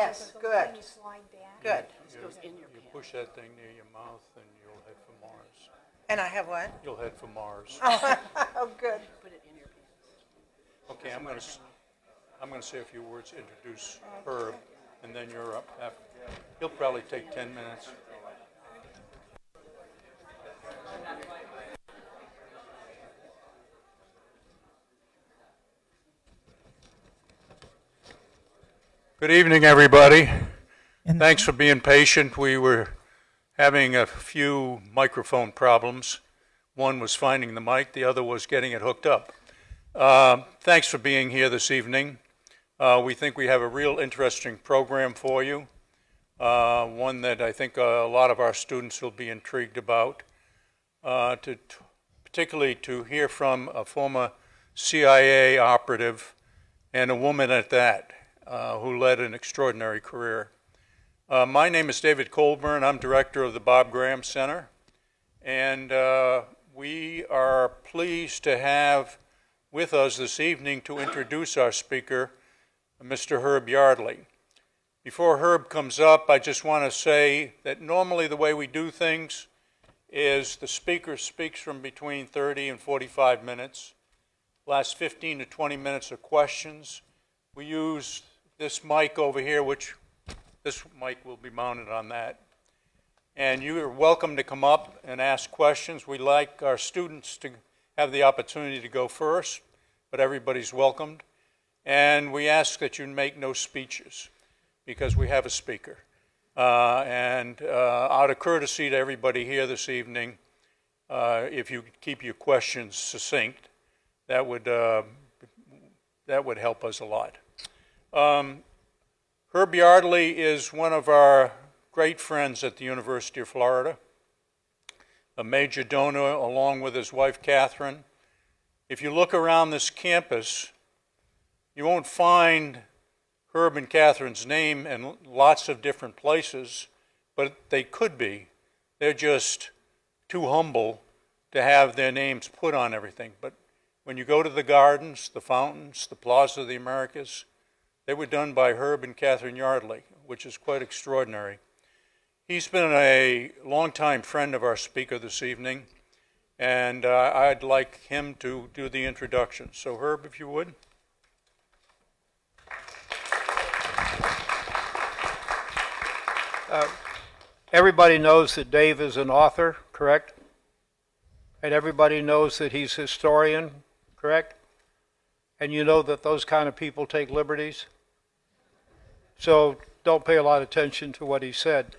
Yes, good. You slide back. Good. It goes in your pants. You push that thing near your mouth and you'll head for Mars. And I have what? You'll head for Mars. Oh, good. Put it in your pants. Okay, I'm gonna say a few words, introduce Herb, and then you're up. He'll probably take 10 minutes. Good evening, everybody. Thanks for being patient. We were having a few microphone problems. One was finding the mic, the other was getting it hooked up. Thanks for being here this evening. We think we have a real interesting program for you, one that I think a lot of our students will be intrigued about, particularly to hear from a former CIA operative and a woman at that, who led an extraordinary career. My name is David Colburn. I'm director of the Bob Graham Center, and we are pleased to have with us this evening to introduce our speaker, Mr. Herb Yardley. Before Herb comes up, I just want to say that normally the way we do things is the speaker speaks from between 30 and 45 minutes, last 15 to 20 minutes of questions. We use this mic over here, which this mic will be mounted on that. And you are welcome to come up and ask questions. We like our students to have the opportunity to go first, but everybody's welcomed. And we ask that you make no speeches because we have a speaker. And out of courtesy to everybody here this evening, if you keep your questions succinct, that would help us a lot. Herb Yardley is one of our great friends at the University of Florida, a major donor along with his wife, Catherine. If you look around this campus, you won't find Herb and Catherine's name in lots of different places, but they could be. They're just too humble to have their names put on everything. But when you go to the gardens, the fountains, the Plaza of the Americas, they were done by Herb and Catherine Yardley, which is quite extraordinary. He's been a longtime friend of our speaker this evening, and I'd like him to do the introduction. So Herb, if you would. Everybody knows that Dave is an author, correct? And everybody knows that he's a historian, correct? And you know that those kind of people take liberties? So don't pay a lot of attention to what he said.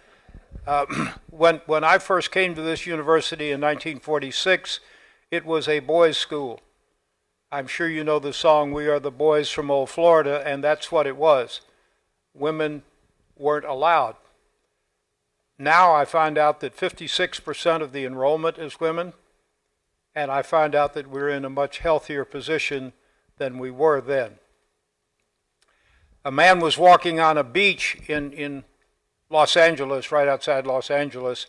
When I first came to this university in 1946, it was a boys' school. I'm sure you know the song, "We Are the Boys from Old Florida," and that's what it was. Women weren't allowed. Now I find out that 56% of the enrollment is women, and I find out that we're in a much healthier position than we were then. A man was walking on a beach in Los Angeles, right outside Los Angeles,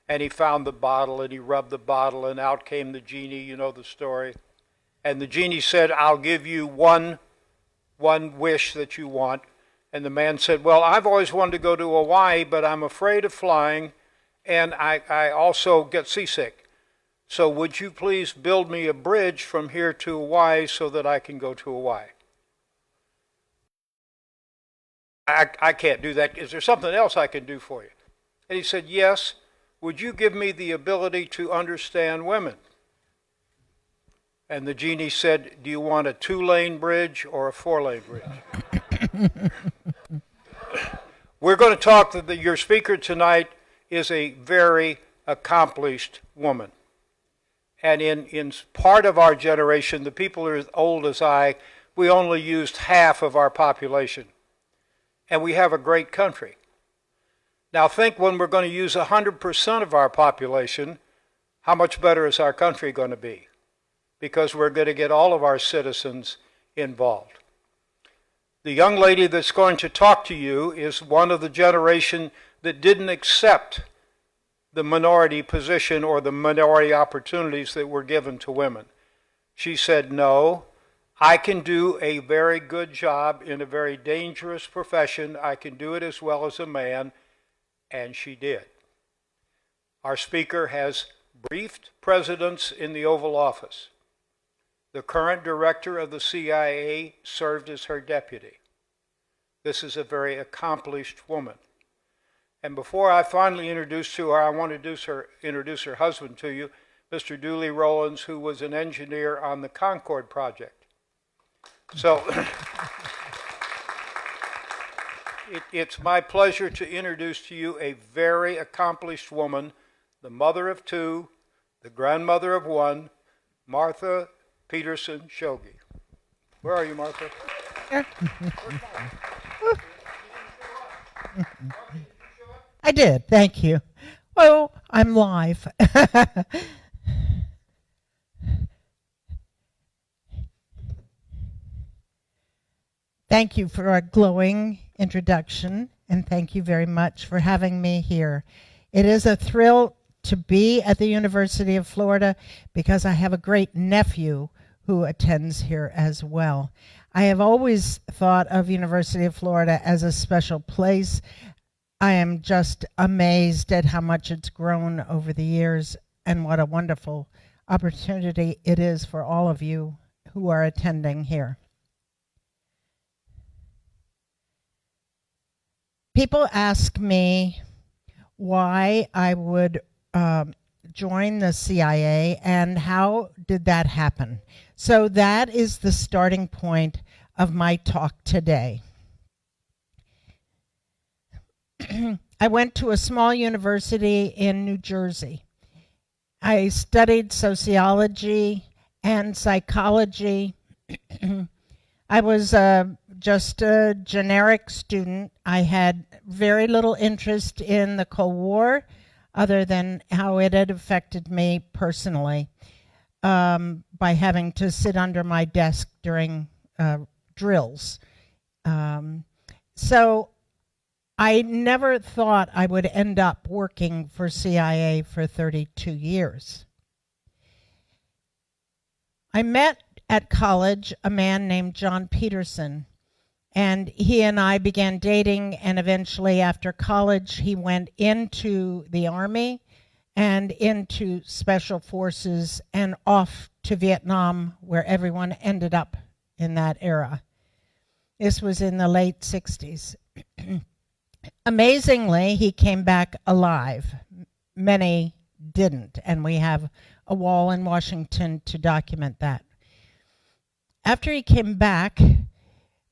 and he found the bottle, and he rubbed the bottle, and out came the genie, you know the story. And the genie said, "I'll give you one wish that you want." And the man said, "Well, I've always wanted to go to Hawaii, but I'm afraid of flying, and I also get seasick. So would you please build me a bridge from here to Hawaii so that I can go to Hawaii?" I can't do that. Is there something else I can do for you? And he said, "Yes. Would you give me the ability to understand women?" And the genie said, "Do you want a 2-lane bridge or a 4-lane bridge?" We're going to talk that your speaker tonight is a very accomplished woman. And in part of our generation, the people who are as old as I, we only used half of our population. And we have a great country. Now think when we're going to use 100% of our population, how much better is our country going to be? Because we're going to get all of our citizens involved. The young lady that's going to talk to you is one of the generation that didn't accept the minority position or the minority opportunities that were given to women. She said, "No, I can do a very good job in a very dangerous profession. I can do it as well as a man, and she did. Our speaker has briefed presidents in the Oval Office. The current director of the CIA served as her deputy. This is a very accomplished woman. And before I finally introduce to her, I want to introduce her husband to you, Mr. Dooley Rollins, who was an engineer on the Concorde project. So it's my pleasure to introduce to you a very accomplished woman, the mother of two, the grandmother of one, Martha Peterson Shogi. Where are you, Martha? I did, thank you. Oh, I'm live. Thank you for a glowing introduction, and thank you very much for having me here. It is a thrill to be at the University of Florida because I have a great nephew who attends here as well. I have always thought of University of Florida as a special place. I am just amazed at how much it's grown over the years and what a wonderful opportunity it is for all of you who are attending here. People ask me why I would join the CIA and how did that happen. So that is the starting point of my talk today. I went to a small university in New Jersey. I studied sociology and psychology. I was just a generic student. I had very little interest in the Cold War other than how it had affected me personally by having to sit under my desk during drills. So I never thought I would end up working for CIA for 32 years. I met at college a man named Shogi Peterson, and he and I began dating, and eventually after college he went into the Army and into Special Forces and off to Vietnam, where everyone ended up in that era. This was in the late 60s. Amazingly, he came back alive. Many didn't, and we have a wall in Washington to document that. After he came back,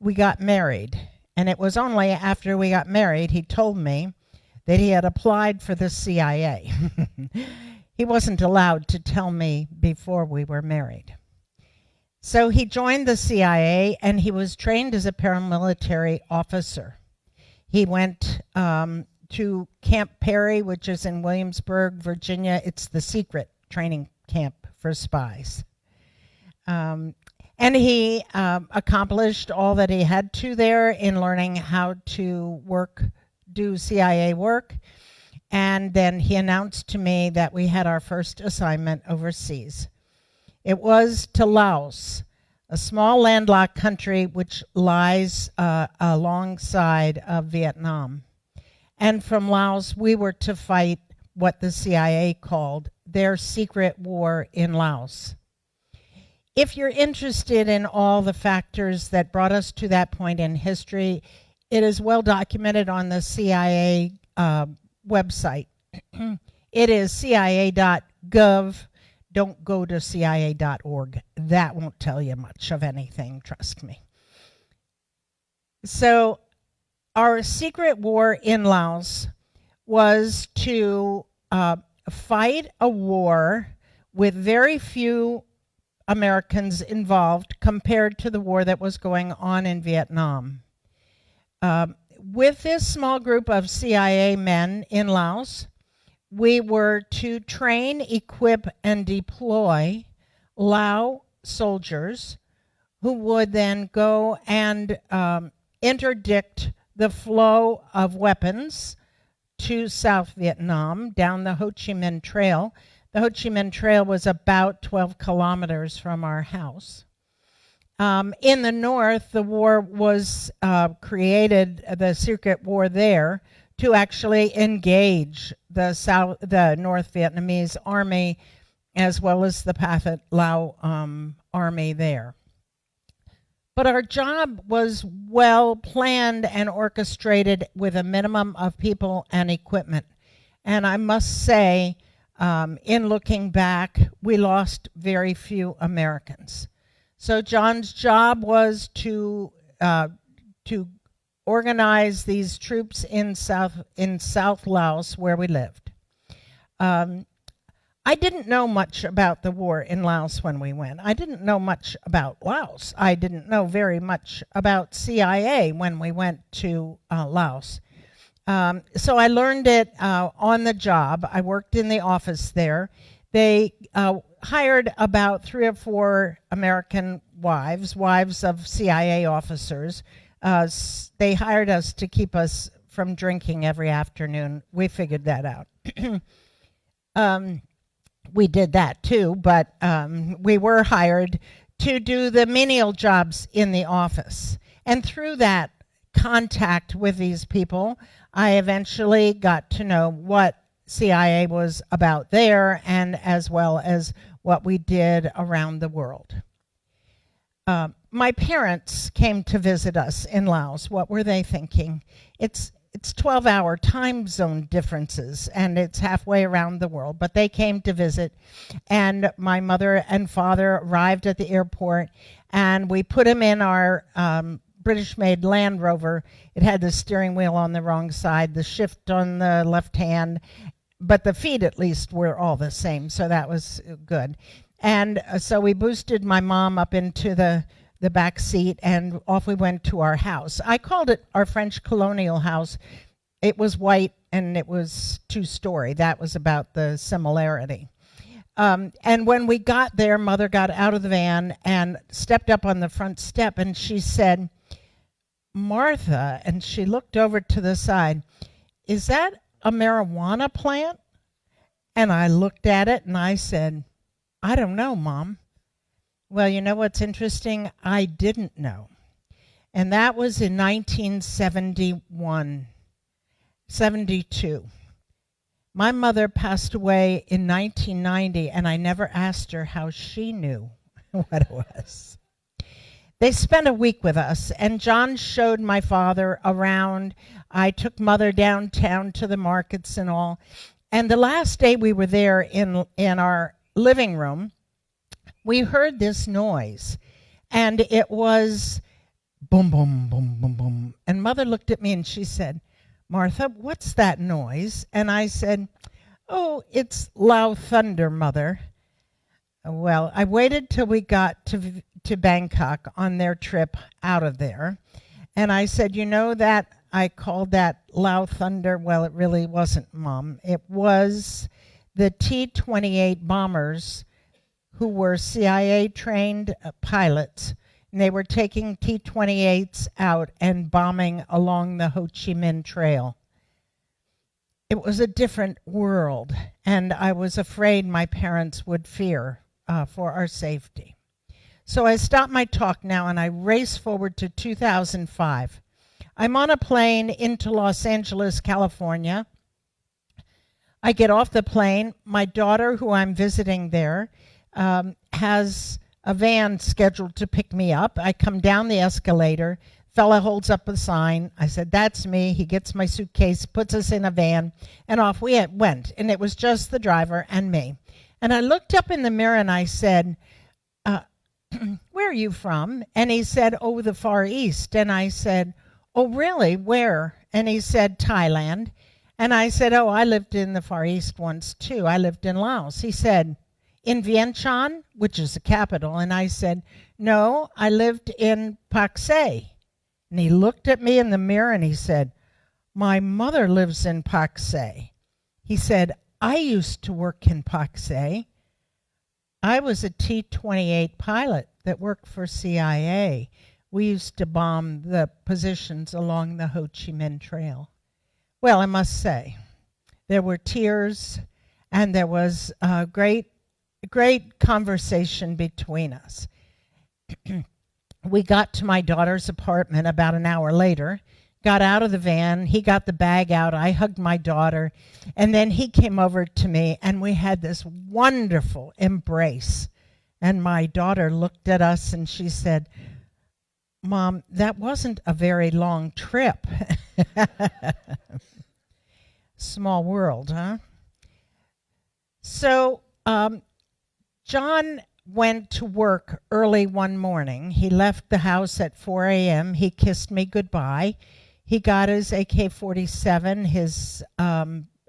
we got married, and it was only after we got married he told me that he had applied for the CIA. He wasn't allowed to tell me before we were married. So he joined the CIA, and he was trained as a paramilitary officer. He went to Camp Perry, which is in Williamsburg, Virginia. It's the secret training camp for spies. And he accomplished all that he had to there in learning how to do CIA work. And then he announced to me that we had our first assignment overseas. It was to Laos, a small landlocked country which lies alongside of Vietnam. And from Laos, we were to fight what the CIA called their secret war in Laos. If you're interested in all the factors that brought us to that point in history, it is well documented on the CIA website. It is cia.gov. Don't go to cia.org. That won't tell you much of anything, trust me. So our secret war in Laos was to fight a war with very few Americans involved compared to the war that was going on in Vietnam. With this small group of CIA men in Laos, we were to train, equip, and deploy Lao soldiers who would then go and interdict the flow of weapons to South Vietnam down the Ho Chi Minh Trail. The Ho Chi Minh Trail was about 12 kilometers from our house. In the north, the war was created, the Secret War there, to actually engage the North Vietnamese army as well as the Pathet Lao army there. But our job was well planned and orchestrated with a minimum of people and equipment. And I must say, in looking back, we lost very few Americans. So John's job was to organize these troops in South Laos where we lived. I didn't know much about the war in Laos when we went. I didn't know much about Laos. I didn't know very much about CIA when we went to Laos. So I learned it on the job. I worked in the office there. They hired about 3 or 4 American wives of CIA officers. They hired us to keep us from drinking every afternoon. We figured that out. We did that too, but we were hired to do the menial jobs in the office. And through that contact with these people, I eventually got to know what CIA was about there, and as well as what we did around the world. My parents came to visit us in Laos. What were they thinking? It's 12-hour time zone differences, and it's halfway around the world. But they came to visit, and my mother and father arrived at the airport, and we put them in our British-made Land Rover. It had the steering wheel on the wrong side, the shift on the left hand, but the feet at least were all the same, so that was good. And so we boosted my mom up into the back seat, and off we went to our house. I called it our French colonial house. It was white, and it was 2-story. That was about the similarity. And when we got there, Mother got out of the van and stepped up on the front step, and she said, "Martha," and she looked over to the side, "is that a marijuana plant?" And I looked at it, and I said, "I don't know, Mom." Well, you know what's interesting? I didn't know. And that was in 1972. My mother passed away in 1990, and I never asked her how she knew what it was. They spent a week with us, and John showed my father around. I took Mother downtown to the markets and all. And the last day we were there in our living room, we heard this noise, and it was boom, boom, boom, boom, boom. And Mother looked at me and she said, "Martha, what's that noise?" And I said, "Oh, it's Lao thunder, Mother." Well, I waited till we got to Bangkok on their trip out of there, and I said, "You know that I called that Lao thunder?" Well, it really wasn't, Mom. It was the T-28 bombers who were CIA-trained pilots, and they were taking T-28s out and bombing along the Ho Chi Minh Trail. It was a different world, and I was afraid my parents would fear for our safety. So I stop my talk now, and I race forward to 2005. I'm on a plane into Los Angeles, California. I get off the plane. My daughter, who I'm visiting there, has a van scheduled to pick me up. I come down the escalator. Fella holds up a sign. I said, "That's me." He gets my suitcase, puts us in a van, and off we went. And it was just the driver and me. And I looked up in the mirror and I said, "Where are you from?" And he said, "Oh, the Far East." And I said, "Oh, really? Where?" And he said, "Thailand." And I said, "Oh, I lived in the Far East once too. I lived in Laos." He said, "In Vientiane, which is the capital?" And I said, "No, I lived in Pak Se." And he looked at me in the mirror and he said, "My mother lives in Pak Se." He said, "I used to work in Pak Se. I was a T-28 pilot that worked for CIA. We used to bomb the positions along the Ho Chi Minh Trail." Well, I must say, there were tears, and there was great conversation between us. We got to my daughter's apartment about an hour later, got out of the van. He got the bag out. I hugged my daughter. And then he came over to me, and we had this wonderful embrace. And my daughter looked at us, and she said, "Mom, that wasn't a very long trip." Small world, huh? So John went to work early one morning. He left the house at 4 a.m. He kissed me goodbye. He got his AK-47,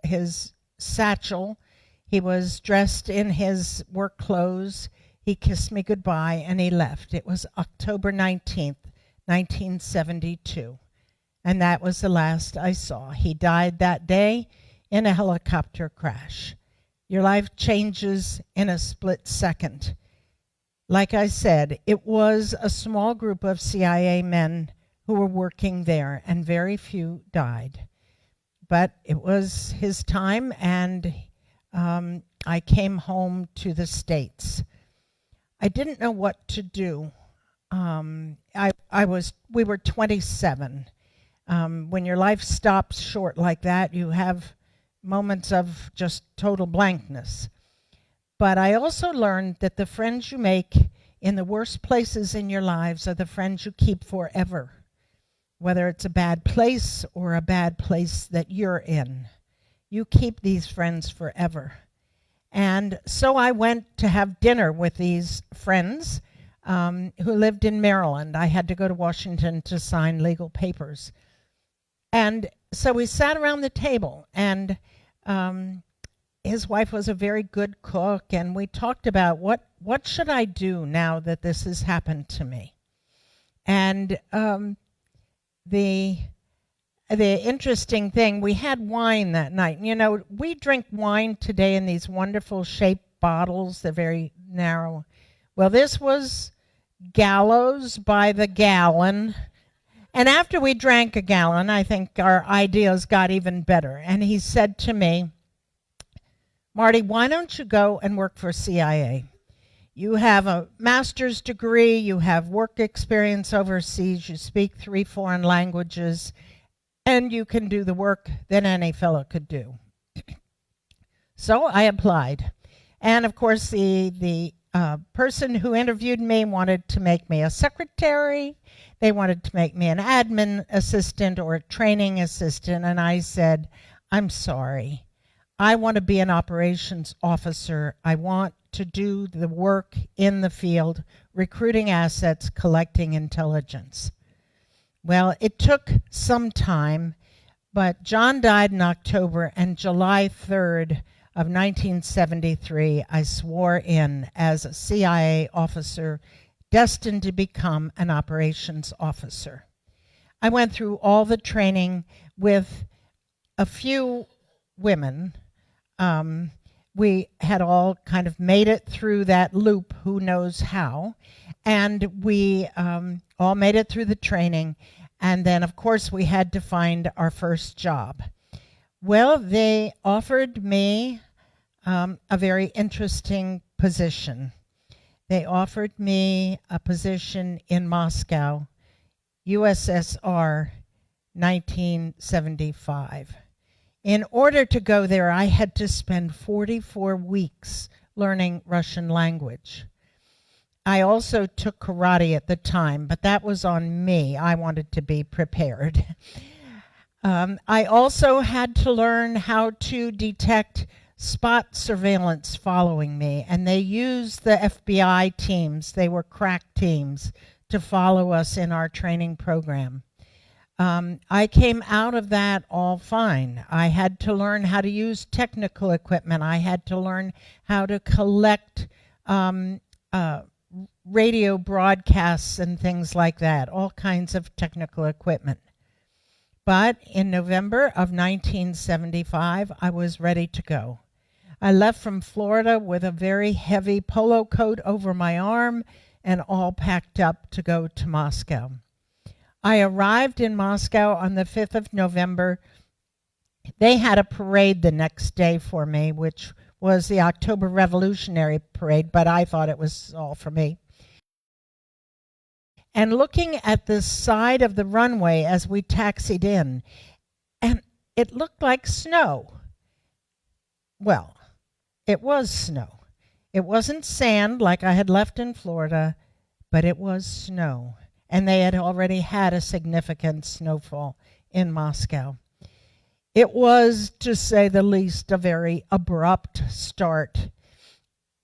his satchel. He was dressed in his work clothes. He kissed me goodbye, and he left. It was October 19th, 1972. And that was the last I saw. He died that day in a helicopter crash. Your life changes in a split second. Like I said, it was a small group of CIA men who were working there, and very few died. But it was his time, and I came home to the States. I didn't know what to do. We were 27. When your life stops short like that, you have moments of just total blankness. But I also learned that the friends you make in the worst places in your lives are the friends you keep forever, whether it's a bad place or a bad place that you're in. You keep these friends forever. And so I went to have dinner with these friends who lived in Maryland. I had to go to Washington to sign legal papers. And so we sat around the table, and his wife was a very good cook, and we talked about what should I do now that this has happened to me. And the interesting thing, we had wine that night. You know, we drink wine today in these wonderful shaped bottles. They're very narrow. Well, this was Gallows by the gallon. And after we drank a gallon, I think our ideas got even better. And he said to me, "Marty, why don't you go and work for CIA? You have a master's degree, you have work experience overseas, you speak 3 foreign languages, and you can do the work that any fellow could do." So I applied. And of course, the person who interviewed me wanted to make me a secretary. They wanted to make me an admin assistant or a training assistant. And I said, "I'm sorry. I want to be an operations officer. I want to do the work in the field, recruiting assets, collecting intelligence." Well, it took some time, but John died in October, and July 3rd of 1973, I swore in as a CIA officer destined to become an operations officer. I went through all the training with a few women. We had all kind of made it through that loop, who knows how, and we all made it through the training, and then, of course, we had to find our first job. Well, they offered me a very interesting position. They offered me a position in Moscow, USSR, 1975. In order to go there, I had to spend 44 weeks learning Russian language. I also took karate at the time, but that was on me. I wanted to be prepared. I also had to learn how to detect spot surveillance following me, and they used the FBI teams. They were crack teams to follow us in our training program. I came out of that all fine. I had to learn how to use technical equipment. I had to learn how to collect radio broadcasts and things like that, all kinds of technical equipment. But in November of 1975, I was ready to go. I left from Florida with a very heavy polo coat over my arm and all packed up to go to Moscow. I arrived in Moscow on the 5th of November. They had a parade the next day for me, which was the October Revolutionary Parade, but I thought it was all for me. and looking at the side of the runway as we taxied in, and it looked like snow. Well, it was snow. It wasn't sand like I had left in Florida, but it was snow. And they had already had a significant snowfall in Moscow. It was, to say the least, a very abrupt start.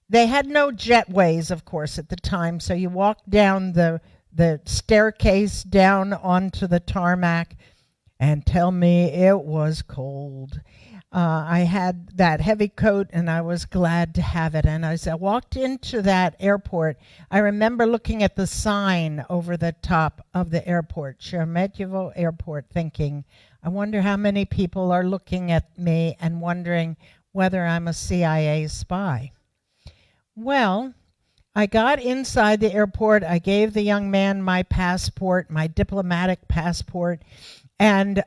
They had no jetways, of course, at the time, so you walked down the staircase down onto the tarmac, and tell me it was cold. I had that heavy coat, and I was glad to have it. And as I walked into that airport, I remember looking at the sign over the top of the airport, Sheremetyevo Airport, thinking, I wonder how many people are looking at me and wondering whether I'm a CIA spy. Well, I got inside the airport. I gave the young man my passport, my diplomatic passport, and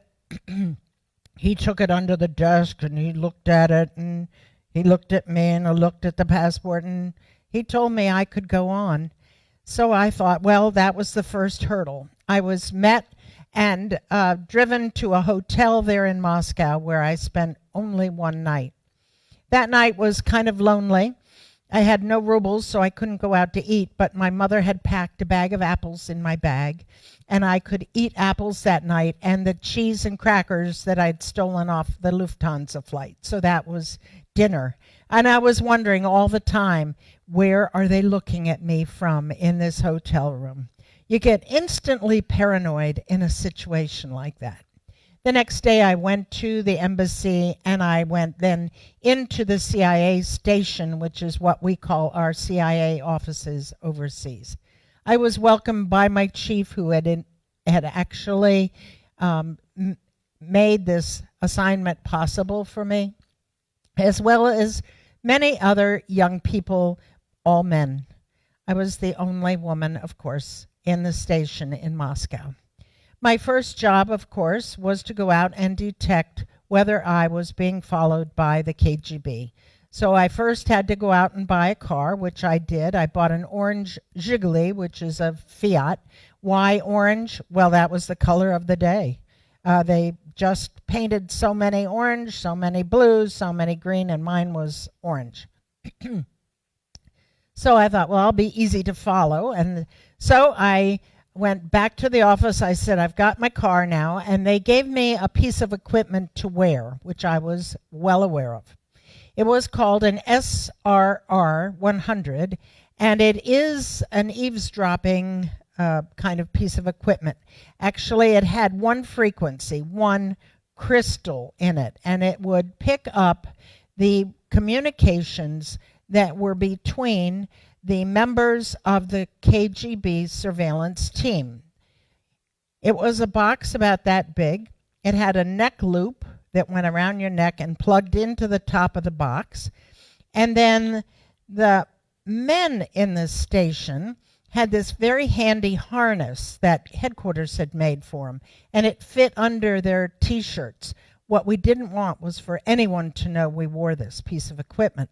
he took it under the desk and he looked at it and he looked at me and I looked at the passport and he told me I could go on. So I thought, well, that was the first hurdle. I was met and driven to a hotel there in Moscow where I spent only one night. That night was kind of lonely. I had no rubles, so I couldn't go out to eat, but my mother had packed a bag of apples in my bag, and I could eat apples that night and the cheese and crackers that I'd stolen off the Lufthansa flight. So that was dinner. And I was wondering all the time, where are they looking at me from in this hotel room? You get instantly paranoid in a situation like that. The next day I went to the embassy and I went then into the CIA station, which is what we call our CIA offices overseas. I was welcomed by my chief, who had actually made this assignment possible for me, as well as many other young people, all men. I was the only woman, of course, in the station in Moscow. My first job, of course, was to go out and detect whether I was being followed by the KGB. So I first had to go out and buy a car, which I did. I bought an orange Zhiguli, which is a Fiat. Why orange? Well, that was the color of the day. They just painted so many orange, so many blues, so many green, and mine was orange. So I thought, well, I'll be easy to follow. And so I went back to the office. I said, I've got my car now. And they gave me a piece of equipment to wear, which I was well aware of. It was called an SRR 100, and it is an eavesdropping kind of piece of equipment. Actually, it had one frequency, one crystal in it, and it would pick up the communications that were between the members of the KGB surveillance team. It was a box about that big. It had a neck loop that went around your neck and plugged into the top of the box. And then the men in the station had this very handy harness that headquarters had made for them, and it fit under their T-shirts. What we didn't want was for anyone to know we wore this piece of equipment.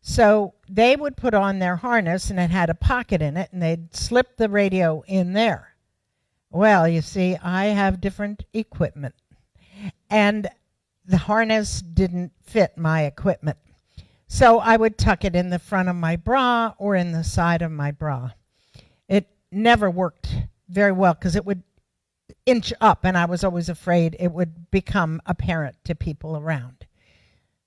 So they would put on their harness, and it had a pocket in it, and they'd slip the radio in there. Well, you see, I have different equipment, and the harness didn't fit my equipment. So I would tuck it in the front of my bra or in the side of my bra. It never worked very well because it would inch up, and I was always afraid it would become apparent to people around.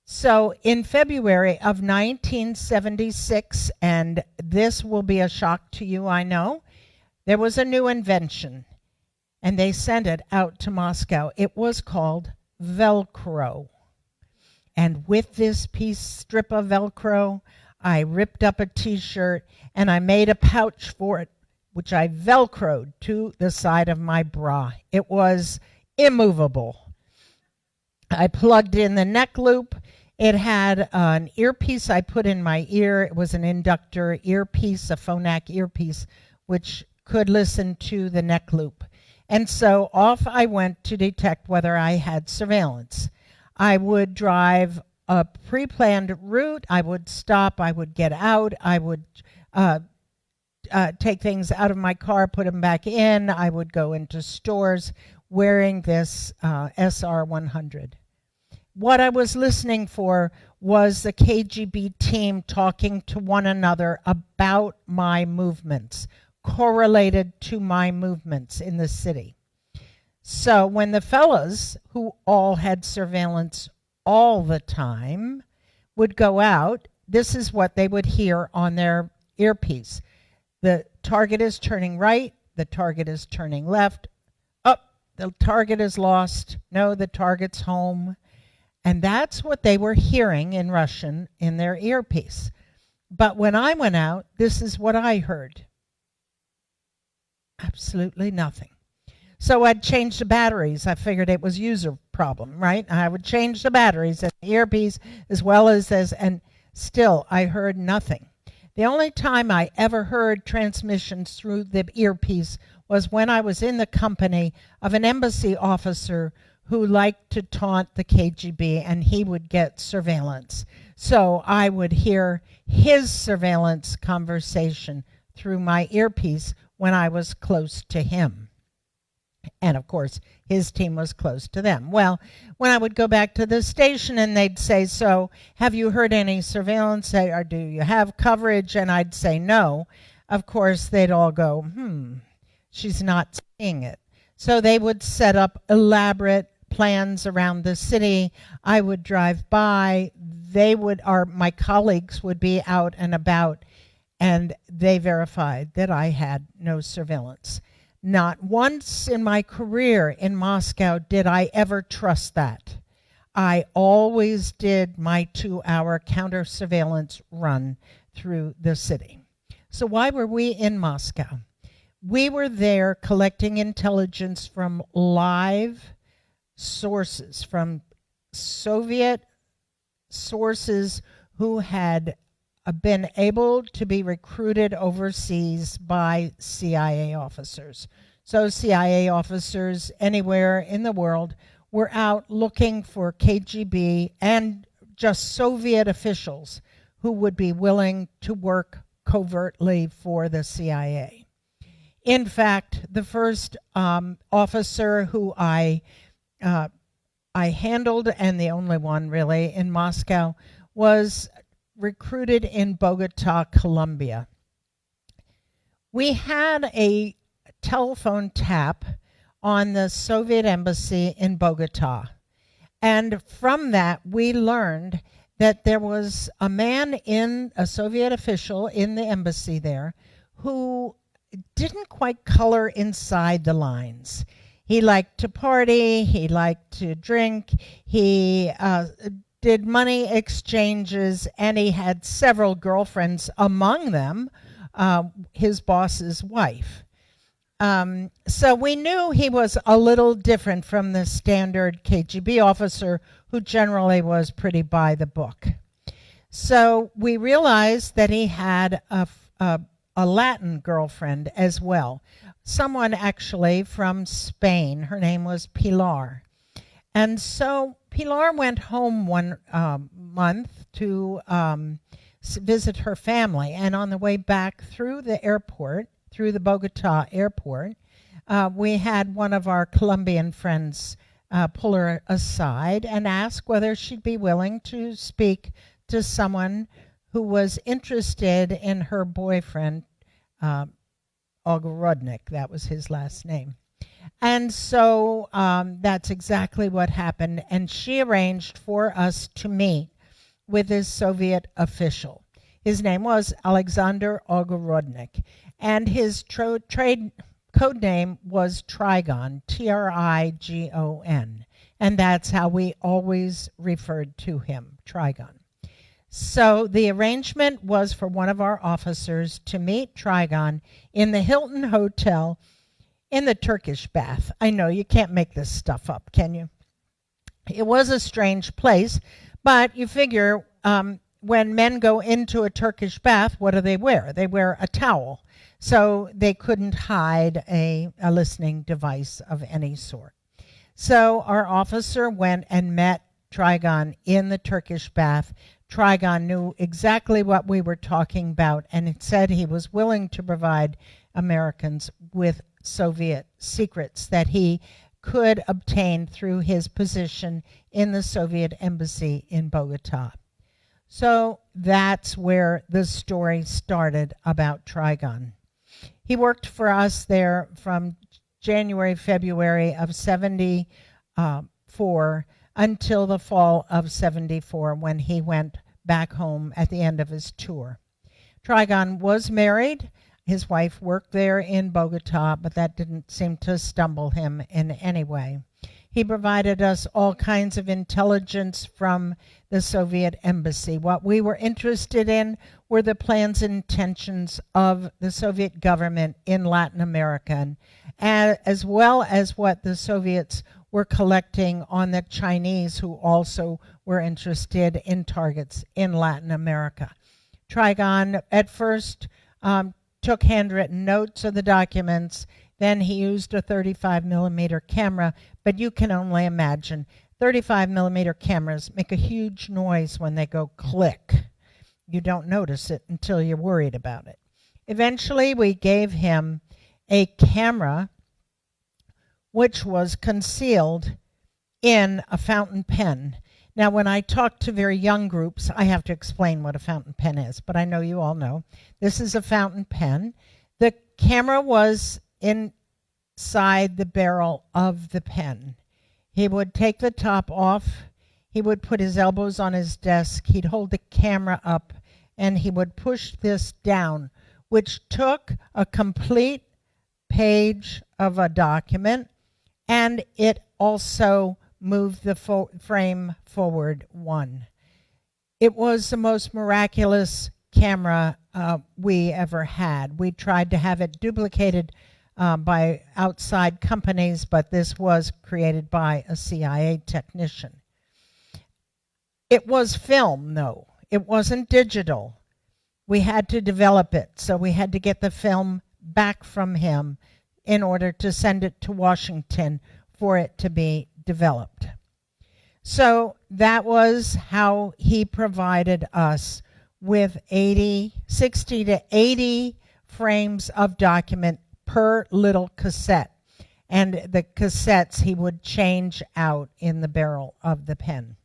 So in February of 1976, and this will be a shock to you, I know, there was a new invention, and they sent it out to Moscow. It was called Velcro. And with this strip of Velcro, I ripped up a T-shirt, and I made a pouch for it, which I Velcroed to the side of my bra. It was immovable. I plugged in the neck loop. It had an earpiece I put in my ear. It was an inductor earpiece, a phonak earpiece, which could listen to the neck loop. And so off I went to detect whether I had surveillance. I would drive a pre-planned route. I would stop. I would get out. I would take things out of my car, put them back in. I would go into stores wearing this SR-100. What I was listening for was the KGB team talking to one another about my movements, correlated to my movements in the city. So when the fellas, who all had surveillance all the time, would go out, this is what they would hear on their earpiece. The target is turning right, the target is turning left, up, the target is lost, no, the target's home. And that's what they were hearing in Russian in their earpiece. But when I went out, this is what I heard. Absolutely nothing. So I'd change the batteries. I figured it was user problem, right? I would change the batteries in the earpiece as well as this, and still I heard nothing. The only time I ever heard transmissions through the earpiece was when I was in the company of an embassy officer who liked to taunt the KGB, and he would get surveillance. So I would hear his surveillance conversation through my earpiece when I was close to him. And of course, his team was close to them. Well, when I would go back to the station and they'd say, so have you heard any surveillance, or do you have coverage? And I'd say no. Of course, they'd all go, she's not seeing it. So they would set up elaborate plans around the city. I would drive by. My colleagues would be out and about, and they verified that I had no surveillance. Not once in my career in Moscow did I ever trust that. I always did my 2-hour counter surveillance run through the city. So why were we in Moscow? We were there collecting intelligence from live sources, from Soviet sources who had been able to be recruited overseas by CIA officers. So CIA officers anywhere in the world were out looking for KGB and just Soviet officials who would be willing to work covertly for the CIA. In fact, the first officer who I handled, and the only one really in Moscow, was recruited in Bogota, Colombia. We had a telephone tap on the Soviet embassy in Bogota. And from that, we learned that there was a man, a Soviet official in the embassy there, who didn't quite color inside the lines. He liked to party, he liked to drink, he did money exchanges, and he had several girlfriends, among them his boss's wife. So we knew he was a little different from the standard KGB officer, who generally was pretty by the book. So we realized that he had a Latin girlfriend as well, someone actually from Spain. Her name was Pilar. And so Pilar went home one month to visit her family. And on the way back through the airport, through the Bogota airport, we had one of our Colombian friends pull her aside and ask whether she'd be willing to speak to someone who was interested in her boyfriend, Ogorodnik. That was his last name. And so that's exactly what happened. And she arranged for us to meet with this Soviet official. His name was Alexander Ogorodnik. And his trade code name was Trigon, Trigon. And that's how we always referred to him, Trigon. So the arrangement was for one of our officers to meet Trigon in the Hilton Hotel in the Turkish Bath. I know you can't make this stuff up, can you? It was a strange place, but you figure when men go into a Turkish bath, what do they wear? They wear a towel. So they couldn't hide a listening device of any sort. So our officer went and met Trigon in the Turkish bath. Trigon knew exactly what we were talking about, and it said he was willing to provide Americans with Soviet secrets that he could obtain through his position in the Soviet embassy in Bogota. So that's where the story started about Trigon. He worked for us there from January, February of 74 until the fall of 74 when he went back home at the end of his tour. Trigon was married. His wife worked there in Bogota, but that didn't seem to stumble him in any way. He provided us all kinds of intelligence from the Soviet embassy. What we were interested in were the plans and intentions of the Soviet government in Latin America, and as well as what the Soviets were collecting on the Chinese, who also were interested in targets in Latin America. Trigon at first took handwritten notes of the documents. Then he used a 35 millimeter camera, but you can only imagine 35 millimeter cameras make a huge noise when they go click. You don't notice it until you're worried about it. Eventually, we gave him a camera which was concealed in a fountain pen. Now, when I talk to very young groups, I have to explain what a fountain pen is, but I know you all know. This is a fountain pen. The camera was inside the barrel of the pen. He would take the top off. He would put his elbows on his desk. He'd hold the camera up, and he would push this down, which took a complete page of a document, and it also moved the frame forward one. It was the most miraculous camera we ever had. We tried to have it duplicated by outside companies, but this was created by a CIA technician. It was film, though. It wasn't digital. We had to develop it, so we had to get the film back from him in order to send it to Washington for it to be developed. So that was how he provided us with 60 to 80 frames of document per little cassette. And the cassettes he would change out in the barrel of the pen.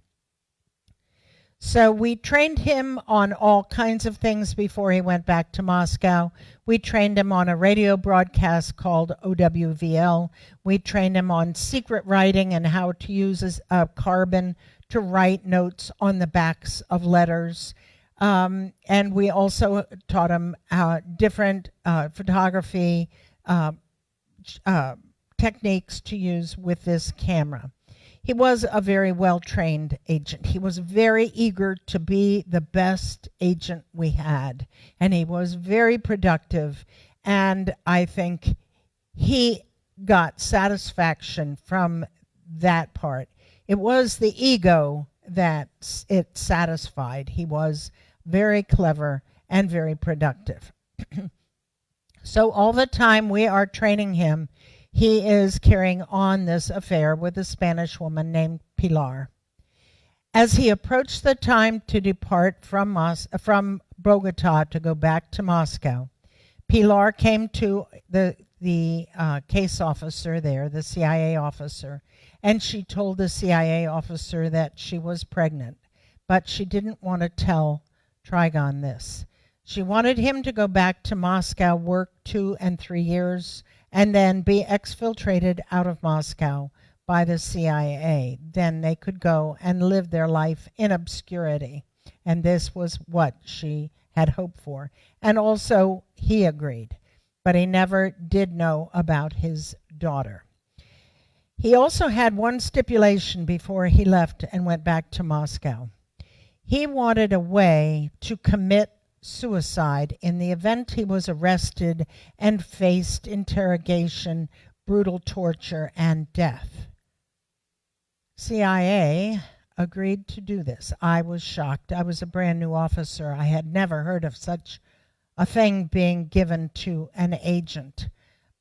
So we trained him on all kinds of things before he went back to Moscow. We trained him on a radio broadcast called OWVL. We trained him on secret writing and how to use a carbon to write notes on the backs of letters. And we also taught him different photography techniques to use with this camera. He was a very well-trained agent. He was very eager to be the best agent we had, and he was very productive, and I think he got satisfaction from that part. It was the ego that it satisfied. He was very clever and very productive. So all the time we are training him, he is carrying on this affair with a Spanish woman named Pilar. As he approached the time to depart from Bogota to go back to Moscow, Pilar came to the case officer there, the CIA officer, and she told the CIA officer that she was pregnant, but she didn't want to tell Trigon this. She wanted him to go back to Moscow, work 2 and 3 years, and then be exfiltrated out of Moscow by the CIA. Then they could go and live their life in obscurity. And this was what she had hoped for. And also, he agreed. But he never did know about his daughter. He also had one stipulation before he left and went back to Moscow. He wanted a way to commit suicide in the event he was arrested and faced interrogation, brutal torture, and death. CIA agreed to do this. I was shocked. I was a brand new officer. I had never heard of such a thing being given to an agent.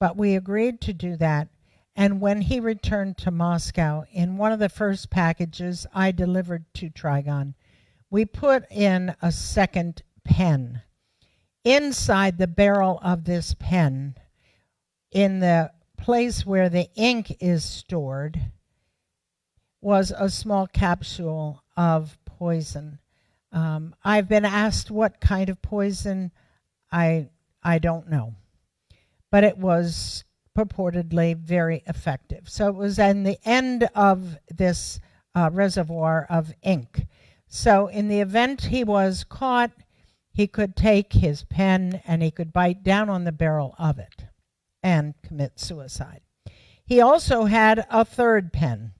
But we agreed to do that. And when he returned to Moscow, in one of the first packages I delivered to Trigon, we put in a second pen. Inside the barrel of this pen, in the place where the ink is stored, was a small capsule of poison. I've been asked what kind of poison. I don't know. But it was purportedly very effective. So it was in the end of this reservoir of ink. So in the event he was caught, he could take his pen and he could bite down on the barrel of it and commit suicide. He also had a third pen.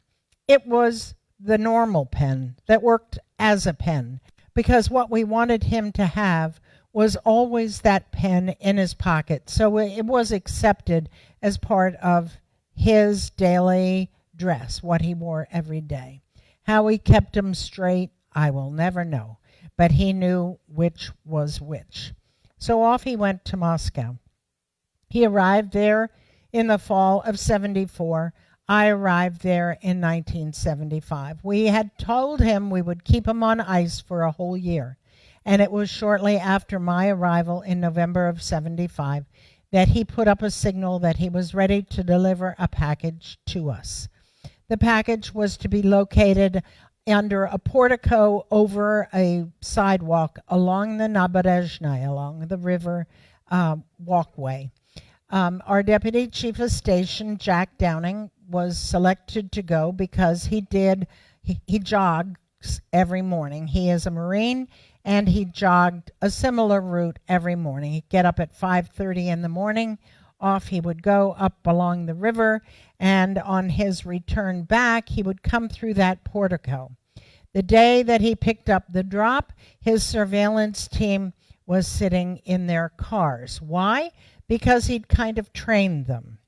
It was the normal pen that worked as a pen, because what we wanted him to have was always that pen in his pocket. So it was accepted as part of his daily dress, what he wore every day. How he kept them straight, I will never know, but he knew which was which. So off he went to Moscow. He arrived there in the fall of 74. I arrived there in 1975. We had told him we would keep him on ice for a whole year. And it was shortly after my arrival in November of 75 that he put up a signal that he was ready to deliver a package to us. The package was to be located under a portico over a sidewalk along the Nabережная, along the river walkway. Our deputy chief of station, Jack Downing, was selected to go because he jogs every morning. He is a Marine, and he jogged a similar route every morning. He'd get up at 5:30 in the morning. Off he would go up along the river, and on his return back, he would come through that portico. The day that he picked up the drop, his surveillance team was sitting in their cars. Why? Because he'd kind of trained them.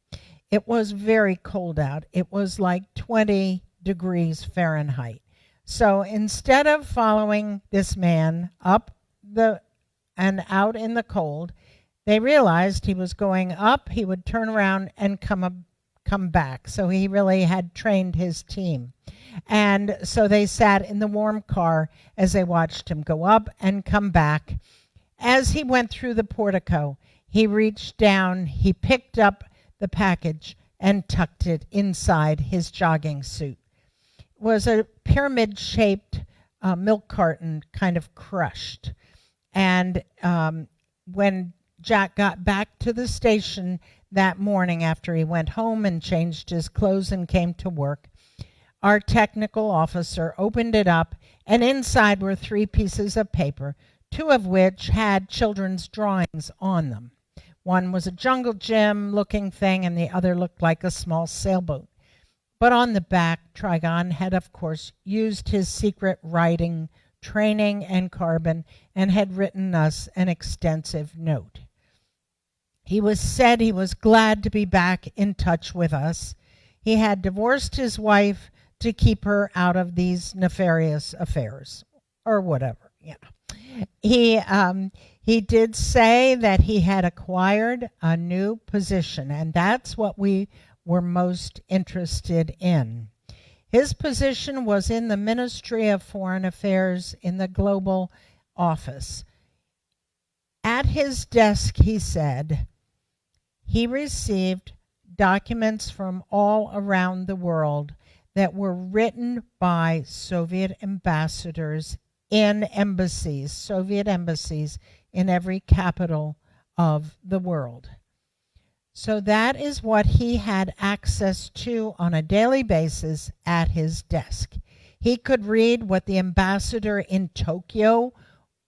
It was very cold out. It was like 20 degrees Fahrenheit. So instead of following this man up and out in the cold, they realized he was going up, he would turn around and come back. So he really had trained his team. And so they sat in the warm car as they watched him go up and come back. As he went through the portico, he reached down, he picked up the package and tucked it inside his jogging suit. It was a pyramid-shaped milk carton, kind of crushed. And when Jack got back to the station that morning after he went home and changed his clothes and came to work, our technical officer opened it up, and inside were 3 pieces of paper, 2 of which had children's drawings on them. One was a jungle gym looking thing, and the other looked like a small sailboat. But on the back, Trigon had, of course, used his secret writing training and carbon and had written us an extensive note. He said he was glad to be back in touch with us. He had divorced his wife to keep her out of these nefarious affairs, or whatever. He did say that he had acquired a new position, and that's what we were most interested in. His position was in the Ministry of Foreign Affairs in the Global Office. At his desk, he said, he received documents from all around the world that were written by Soviet ambassadors in embassies, Soviet embassies in every capital of the world. So that is what he had access to on a daily basis at his desk. He could read what the ambassador in Tokyo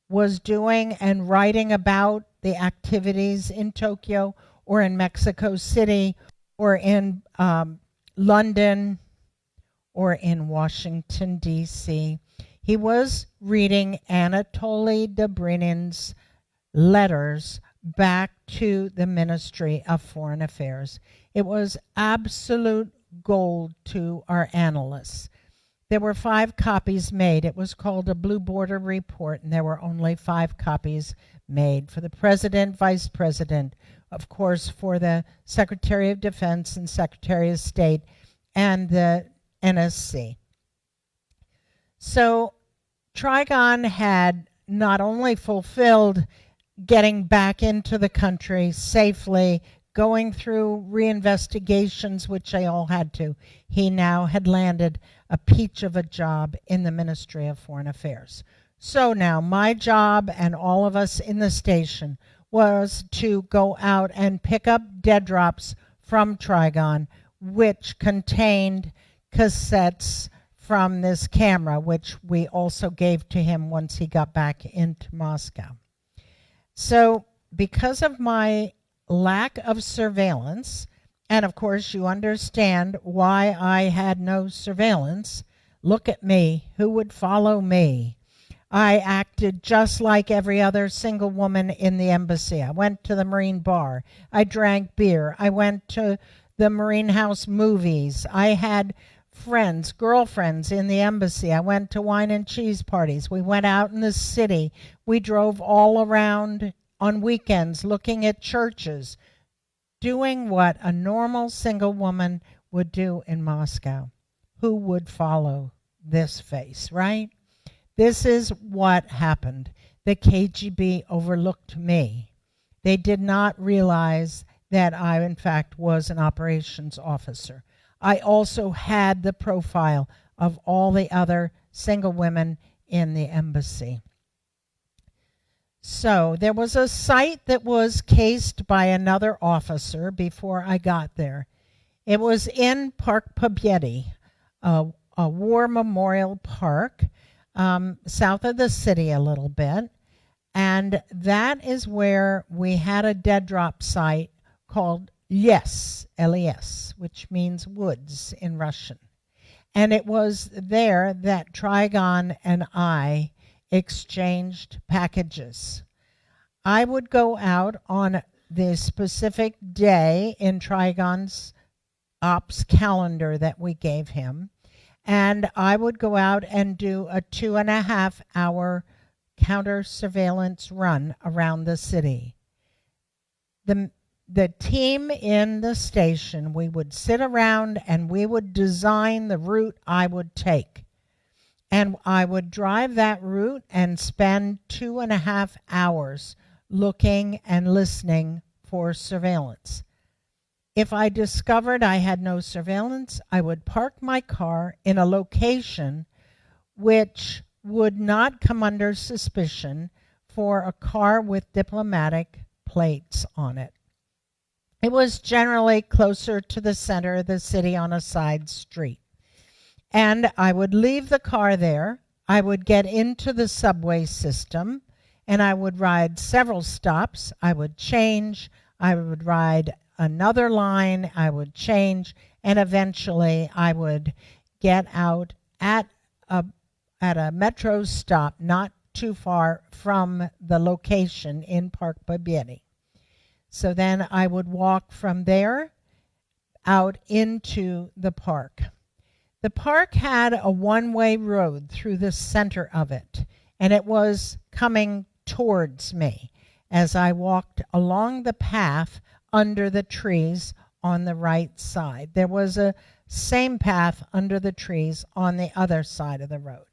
was doing and writing about the activities in Tokyo or in Mexico City or in London or in Washington, D.C. He was reading Anatoly Dobrynyn's letters back to the Ministry of Foreign Affairs. It was absolute gold to our analysts. There were 5 copies made. It was called a Blue Border Report, and there were only 5 copies made for the President, Vice President, of course, for the Secretary of Defense and Secretary of State, and the NSC. So Trigon had not only fulfilled getting back into the country safely, going through reinvestigations, which they all had to, he now had landed a peach of a job in the Ministry of Foreign Affairs. So now my job and all of us in the station was to go out and pick up dead drops from Trigon, which contained cassettes from this camera, which we also gave to him once he got back into Moscow. So because of my lack of surveillance, and of course you understand why I had no surveillance, look at me, who would follow me? I acted just like every other single woman in the embassy. I went to the Marine bar. I drank beer. I went to the Marine House movies. I had friends, girlfriends in the embassy. I went to wine and cheese parties. We went out in the city. We drove all around on weekends looking at churches, doing what a normal single woman would do in Moscow. Who would follow this face, right? This is what happened. The KGB overlooked me. They did not realize that I, in fact, was an operations officer. I also had the profile of all the other single women in the embassy. So there was a site that was cased by another officer before I got there. It was in Park Pobedi, a war memorial park, south of the city a little bit. And that is where we had a dead drop site called Les, L-E-S, which means woods in Russian. And it was there that Trigon and I exchanged packages. I would go out on the specific day in Trigon's ops calendar that we gave him, and I would go out and do a 2.5-hour counter surveillance run around the city. The team in the station, we would sit around and we would design the route I would take. And I would drive that route and spend 2.5 hours looking and listening for surveillance. If I discovered I had no surveillance, I would park my car in a location which would not come under suspicion for a car with diplomatic plates on it. It was generally closer to the center of the city on a side street. And I would leave the car there. I would get into the subway system, and I would ride several stops. I would change. I would ride another line. I would change. And eventually I would get out at a metro stop not too far from the location in Park Pobedi. So then I would walk from there out into the park. The park had a one-way road through the center of it, and it was coming towards me as I walked along the path under the trees on the right side. There was a same path under the trees on the other side of the road.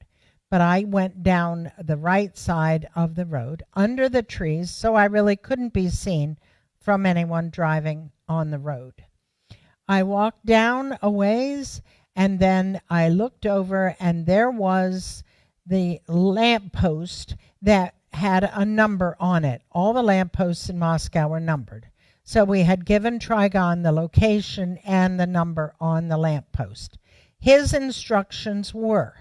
But I went down the right side of the road under the trees, so I really couldn't be seen from anyone driving on the road. I walked down a ways, and then I looked over, and there was the lamppost that had a number on it. All the lampposts in Moscow were numbered. So we had given Trigon the location and the number on the lamppost. His instructions were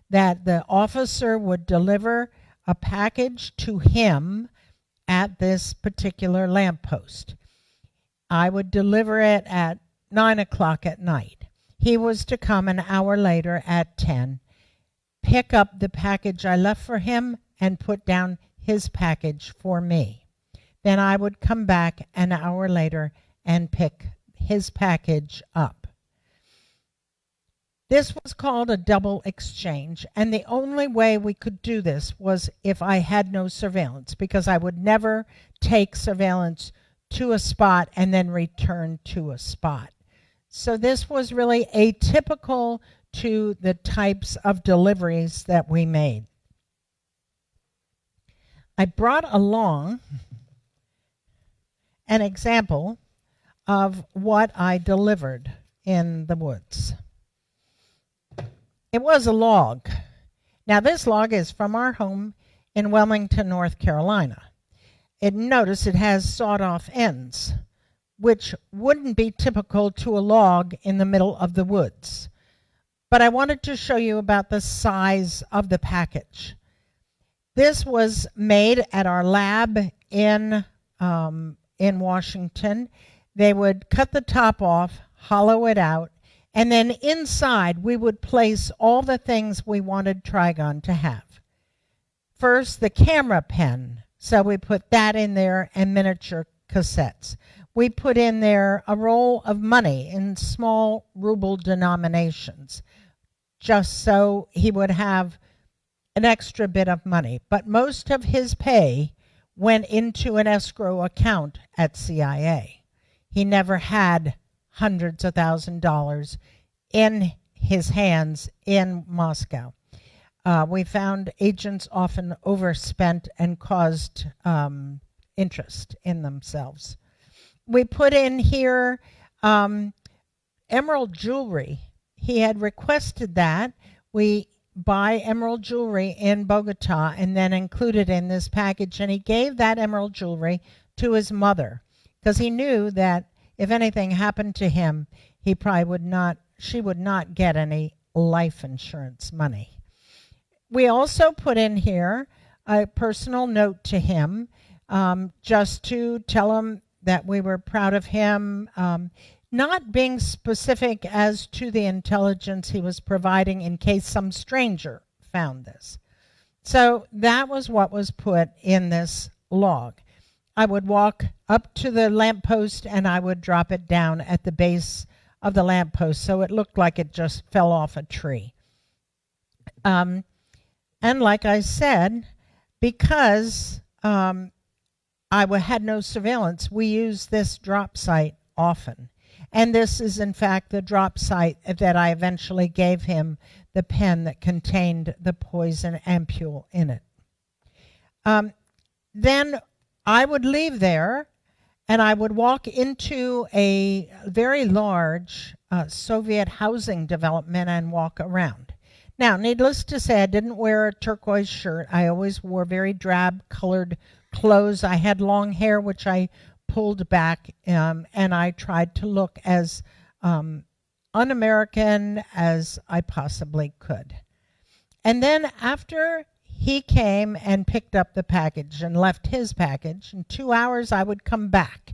that the officer would deliver a package to him at this particular lamppost. I would deliver it at 9 o'clock at night. He was to come an hour later at 10, pick up the package I left for him, and put down his package for me. Then I would come back an hour later and pick his package up. This was called a double exchange, and the only way we could do this was if I had no surveillance, because I would never take surveillance to a spot and then return to a spot. So this was really atypical to the types of deliveries that we made. I brought along an example of what I delivered in the woods. It was a log. Now, this log is from our home in Wilmington, North Carolina. Notice it has sawed-off ends, which wouldn't be typical to a log in the middle of the woods. But I wanted to show you about the size of the package. This was made at our lab in Washington. They would cut the top off, hollow it out, and then inside we would place all the things we wanted Trigon to have. First, the camera pen. So we put that in there and miniature cassettes. We put in there a roll of money in small ruble denominations, just so he would have an extra bit of money. But most of his pay went into an escrow account at CIA. He never had hundreds of $1,000s in his hands in Moscow. We found agents often overspent and caused interest in themselves. We put in here emerald jewelry. He had requested that we buy emerald jewelry in Bogota and then include it in this package. And he gave that emerald jewelry to his mother because he knew that if anything happened to him, she would not get any life insurance money. We also put in here a personal note to him, just to tell him that we were proud of him, not being specific as to the intelligence he was providing in case some stranger found this. So that was what was put in this log. I would walk up to the lamppost and I would drop it down at the base of the lamppost so it looked like it just fell off a tree. And like I said, because I had no surveillance, we used this drop site often. And this is, in fact, the drop site that I eventually gave him the pen that contained the poison ampule in it. Then I would leave there, and I would walk into a very large Soviet housing development and walk around. Now, needless to say, I didn't wear a turquoise shirt. I always wore very drab-colored clothes. I had long hair, which I pulled back, and I tried to look as un-American as I possibly could. And then after he came and picked up the package and left his package, in 2 hours I would come back,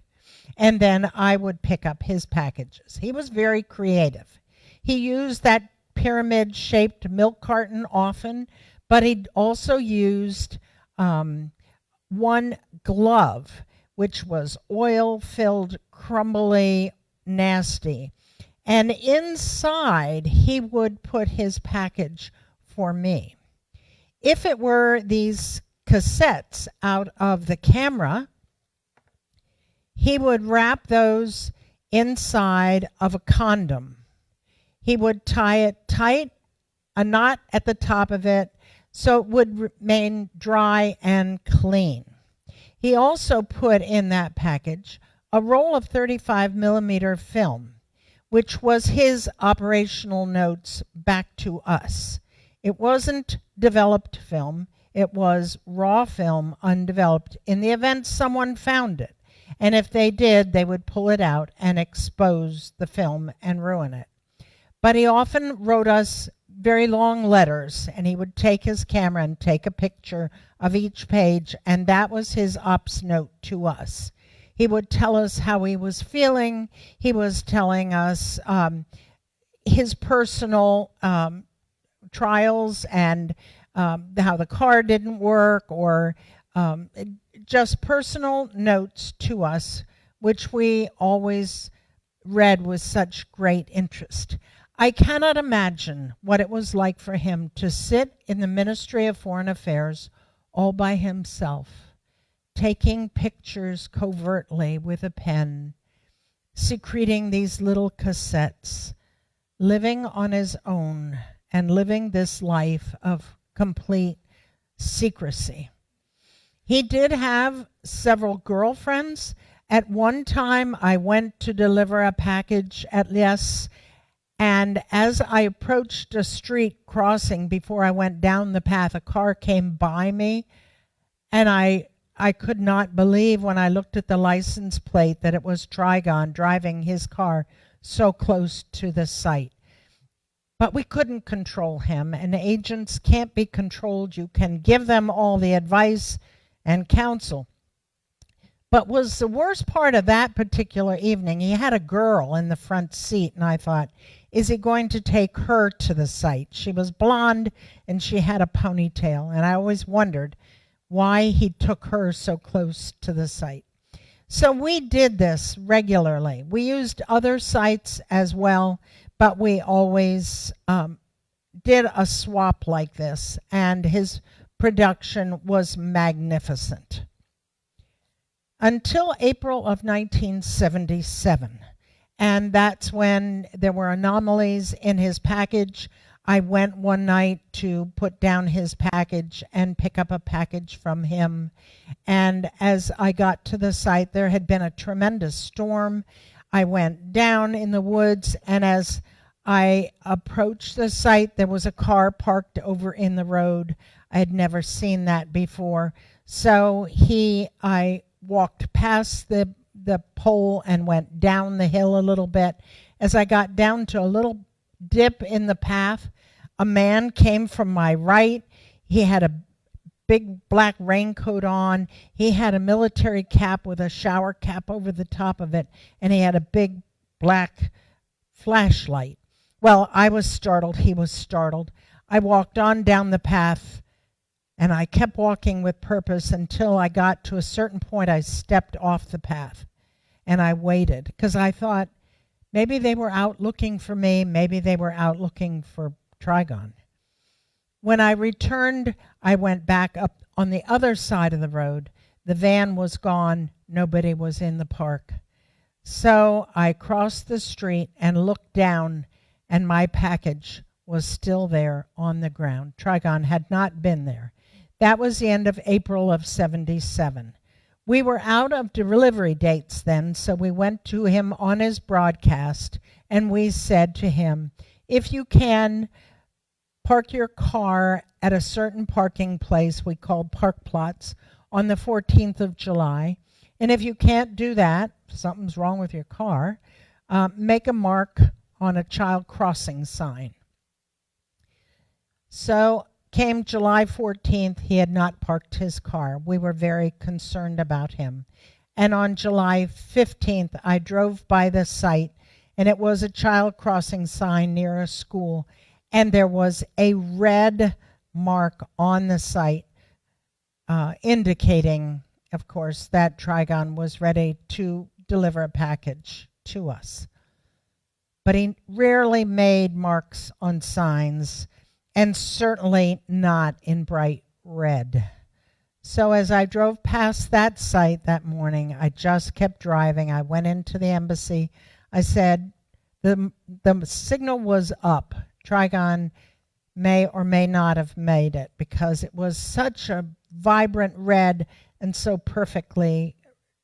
and then I would pick up his packages. He was very creative. He used that pyramid-shaped milk carton often, but he also used one glove, which was oil-filled, crumbly, nasty. And inside, he would put his package for me. If it were these cassettes out of the camera, he would wrap those inside of a condom. He would tie it tight, a knot at the top of it, so it would remain dry and clean. He also put in that package a roll of 35 millimeter film, which was his operational notes back to us. It wasn't developed film. It was raw film, undeveloped, in the event someone found it. And if they did, they would pull it out and expose the film and ruin it. But he often wrote us very long letters, and he would take his camera and take a picture of each page, and that was his ops note to us. He would tell us how he was feeling. He was telling us his personal trials and how the car didn't work, or just personal notes to us, which we always read with such great interest. I cannot imagine what it was like for him to sit in the Ministry of Foreign Affairs all by himself, taking pictures covertly with a pen, secreting these little cassettes, living on his own, and living this life of complete secrecy. He did have several girlfriends. At one time, I went to deliver a package at Lies, and as I approached a street crossing before I went down the path, a car came by me, and I could not believe when I looked at the license plate that it was Trigon driving his car so close to the site. But we couldn't control him, and agents can't be controlled. You can give them all the advice and counsel. But was the worst part of that particular evening, he had a girl in the front seat, and I thought, is he going to take her to the site? She was blonde, and she had a ponytail, and I always wondered why he took her so close to the site. So we did this regularly. We used other sites as well, but we always did a swap like this, and his production was magnificent. Until April of 1977, and that's when there were anomalies in his package. I went one night to put down his package and pick up a package from him, and as I got to the site, there had been a tremendous storm. I went down in the woods, and as I approached the site, there was a car parked over in the road. I had never seen that before. So I walked past the pole and went down the hill a little bit. As I got down to a little dip in the path, a man came from my right. He had a big black raincoat on. He had a military cap with a shower cap over the top of it, and he had a big black flashlight. Well, I was startled. He was startled. I walked on down the path, and I kept walking with purpose until I got to a certain point. I stepped off the path, and I waited because I thought maybe they were out looking for me. Maybe they were out looking for Trigon. When I returned, I went back up on the other side of the road. The van was gone. Nobody was in the park. So I crossed the street and looked down, and my package was still there on the ground. Trigon had not been there. That was the end of April of 77. We were out of delivery dates then, so we went to him on his broadcast, and we said to him, if you can, park your car at a certain parking place we called park plots on the 14th of July. And if you can't do that, something's wrong with your car, make a mark on a child crossing sign. So came July 14th, he had not parked his car. We were very concerned about him. And on July 15th, I drove by the site, and it was a child crossing sign near a school, and there was a red mark on the site indicating, of course, that Trigon was ready to deliver a package to us. But he rarely made marks on signs, and certainly not in bright red. So as I drove past that site that morning, I just kept driving. I went into the embassy. I said, the signal was up. Trigon may or may not have made it because it was such a vibrant red and so perfectly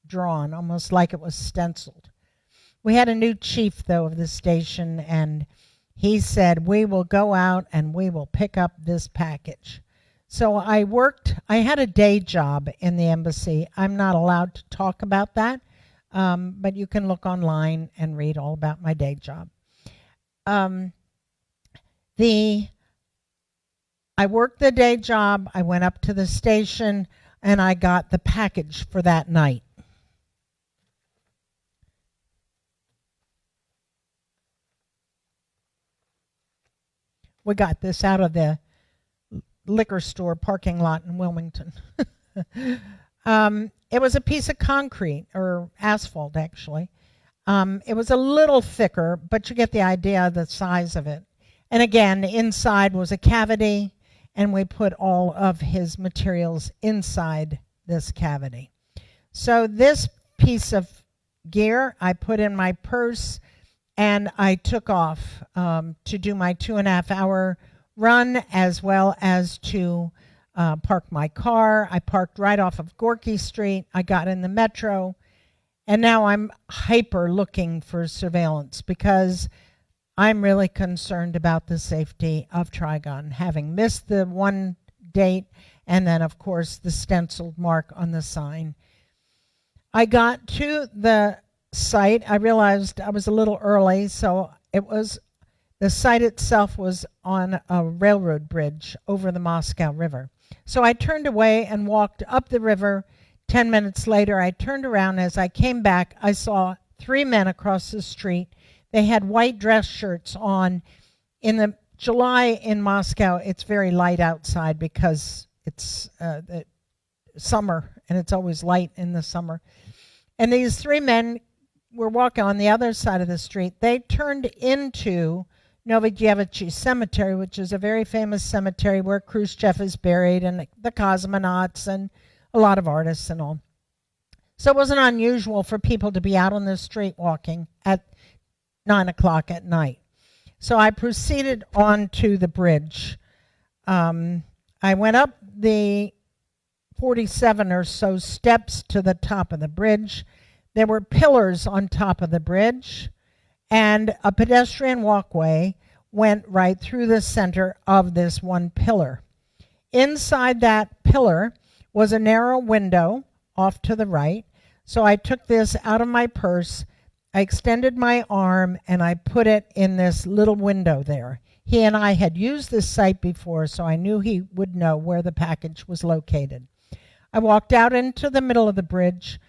drawn, almost like it was stenciled. We had a new chief, though, of the station, and he said, we will go out and we will pick up this package. So I had a day job in the embassy. I'm not allowed to talk about that, but you can look online and read all about my day job. I worked the day job, I went up to the station, and I got the package for that night. We got this out of the liquor store parking lot in Wilmington. It was a piece of concrete, or asphalt, actually. It was a little thicker, but you get the idea of the size of it. And again, inside was a cavity, and we put all of his materials inside this cavity. So this piece of gear I put in my purse, and I took off to do my 2.5-hour run, as well as to park my car. I parked right off of Gorky Street. I got in the metro. And now I'm hyper looking for surveillance because I'm really concerned about the safety of Trigon, having missed the one date and then, of course, the stenciled mark on the sign. I got to the site. I realized I was a little early, so the site itself was on a railroad bridge over the Moscow River. So I turned away and walked up the river. 10 minutes later, I turned around. As I came back, I saw 3 men across the street. They had white dress shirts on. In the July in Moscow, it's very light outside because it's the summer, and it's always light in the summer. And these 3 men were walking on the other side of the street. They turned into Novodevichy Cemetery, which is a very famous cemetery where Khrushchev is buried and the cosmonauts and a lot of artists and all. So it wasn't unusual for people to be out on the street walking at 9 o'clock at night. So I proceeded on to the bridge. I went up the 47 or so steps to the top of the bridge. There were pillars on top of the bridge, and a pedestrian walkway went right through the center of this one pillar. Inside that pillar was a narrow window off to the right. So I took this out of my purse, I extended my arm, and I put it in this little window there. He and I had used this site before, so I knew he would know where the package was located. I walked out into the middle of the bridge.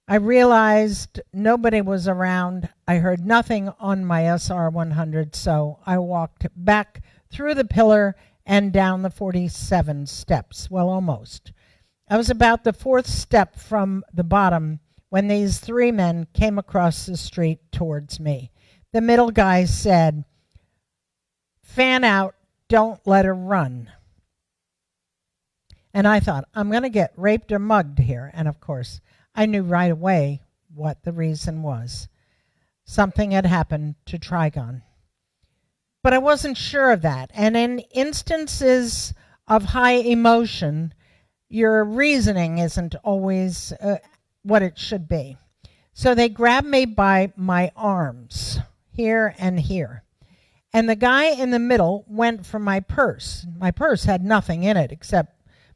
I realized nobody was around. I heard nothing on my SR-100, so I walked back through the pillar and down the 47 steps, well, almost. I was about the 4th step from the bottom when these 3 men came across the street towards me. The middle guy said, "Fan out, don't let her run." And I thought, I'm going to get raped or mugged here. And of course, I knew right away what the reason was. Something had happened to Trigon. But I wasn't sure of that. And in instances of high emotion, your reasoning isn't always what it should be. So they grabbed me by my arms, here and here. And the guy in the middle went for my purse. My purse had nothing in it except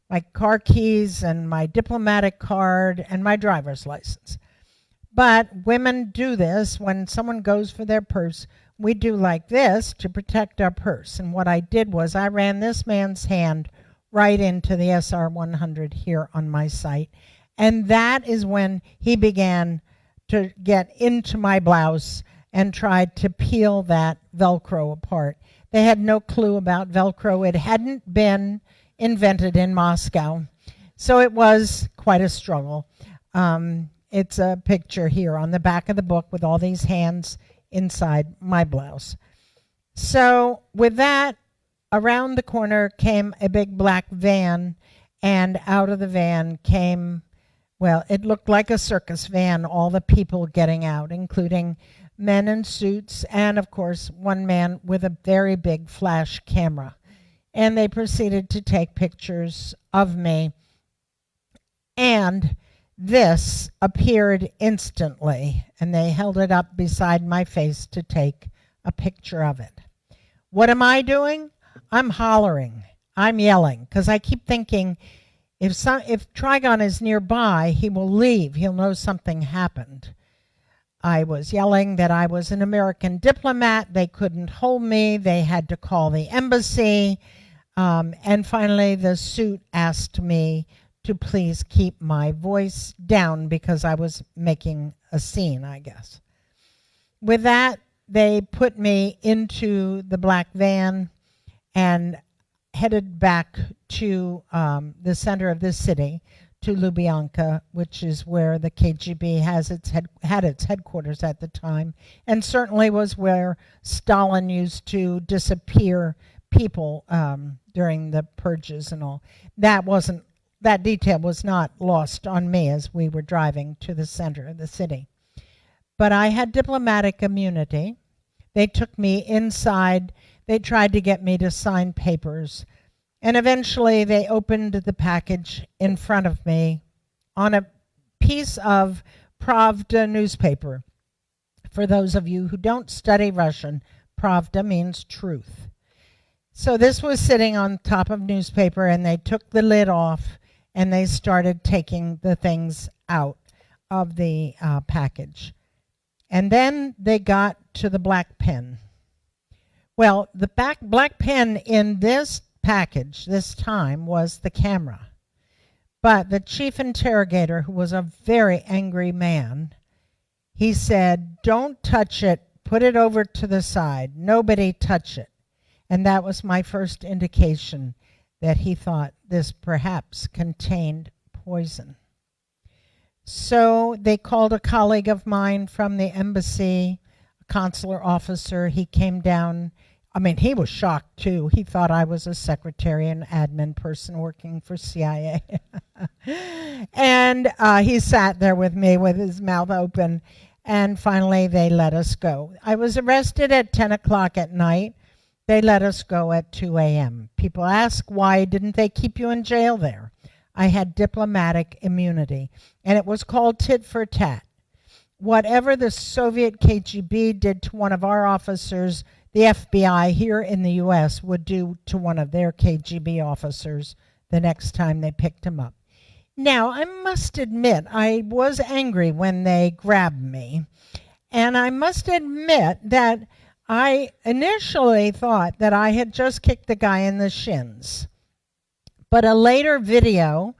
my car keys and my diplomatic card and my driver's license. But women do this when someone goes for their purse. We do like this to protect our purse. And what I did was I ran this man's hand right into the SR-100 here on my site. And that is when he began to get into my blouse and tried to peel that Velcro apart. They had no clue about Velcro. It hadn't been invented in Moscow. So it was quite a struggle. It's a picture here on the back of the book with all these hands inside my blouse. So with that, around the corner came a big black van, and out of the van came, well, it looked like a circus van, all the people getting out, including men in suits and, of course, one man with a very big flash camera. And they proceeded to take pictures of me. And this appeared instantly, and they held it up beside my face to take a picture of it. What am I doing? I'm hollering. I'm yelling, because I keep thinking if Trigon is nearby, he will leave. He'll know something happened. I was yelling that I was an American diplomat. They couldn't hold me. They had to call the embassy. And finally, the suit asked me to please keep my voice down because I was making a scene, I guess. With that, they put me into the black van and headed back to the center of the city, to Lubyanka, which is where the KGB had its headquarters at the time, and certainly was where Stalin used to disappear people during the purges and all. That detail was not lost on me as we were driving to the center of the city. But I had diplomatic immunity. They took me inside. They tried to get me to sign papers. And eventually they opened the package in front of me on a piece of Pravda newspaper. For those of you who don't study Russian, Pravda means truth. So this was sitting on top of newspaper, and they took the lid off and they started taking the things out of the package. And then they got to the black pen. Well, the black pen in this package this time was the camera. But the chief interrogator, who was a very angry man, he said, "Don't touch it. Put it over to the side. Nobody touch it." And that was my first indication that he thought this perhaps contained poison. So they called a colleague of mine from the embassy, a consular officer. He came down. I mean, he was shocked too. He thought I was a secretary and admin person working for CIA. And he sat there with me with his mouth open. And finally, they let us go. I was arrested at 10 o'clock at night. They let us go at 2 a.m. People ask, why didn't they keep you in jail there? I had diplomatic immunity, and it was called tit for tat. Whatever the Soviet KGB did to one of our officers, the FBI here in the U.S. would do to one of their KGB officers the next time they picked him up. Now, I must admit, I was angry when they grabbed me, and I must admit that I initially thought that I had just kicked the guy in the shins. But a later video,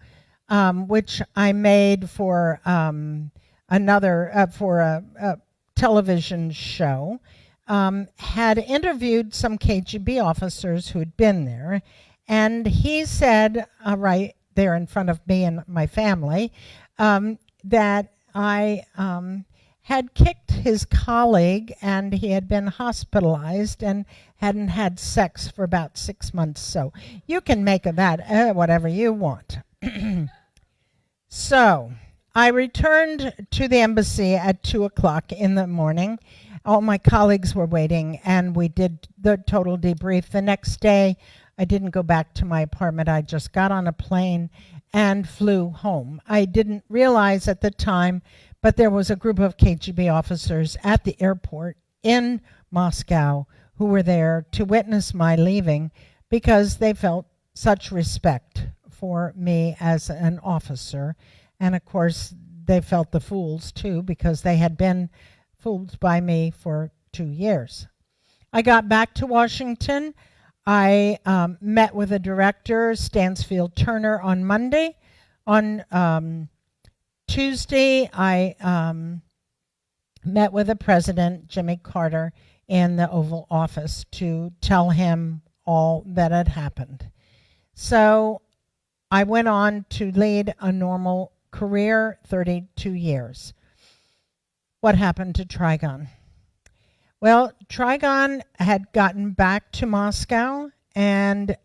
which I made for for a television show, had interviewed some KGB officers who had been there, and he said, right there in front of me and my family, that I had kicked his colleague, and he had been hospitalized and hadn't had sex for about 6 months. So you can make of that whatever you want. So I returned to the embassy at 2 o'clock in the morning. All my colleagues were waiting, and we did the total debrief. The next day, I didn't go back to my apartment. I just got on a plane and flew home. I didn't realize at the time, but there was a group of KGB officers at the airport in Moscow who were there to witness my leaving because they felt such respect for me as an officer. And of course, they felt the fools too, because they had been fooled by me for 2 years. I got back to Washington. I met with the director, Stansfield Turner, on Monday. On Tuesday, I met with the president, Jimmy Carter, in the Oval Office to tell him all that had happened. So I went on to lead a normal career, 32 years. What happened to Trigon? Well, Trigon had gotten back to Moscow, and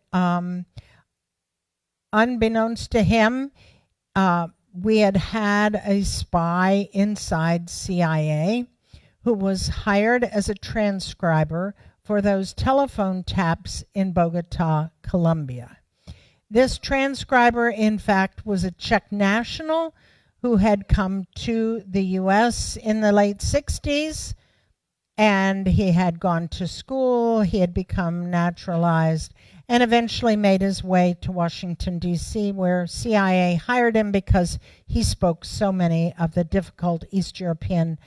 unbeknownst to him, we had had a spy inside CIA who was hired as a transcriber for those telephone taps in Bogota, Colombia. This transcriber, in fact, was a Czech national who had come to the U.S. in the late 60s, and he had gone to school, he had become naturalized, and eventually made his way to Washington, D.C., where CIA hired him because he spoke so many of the difficult East European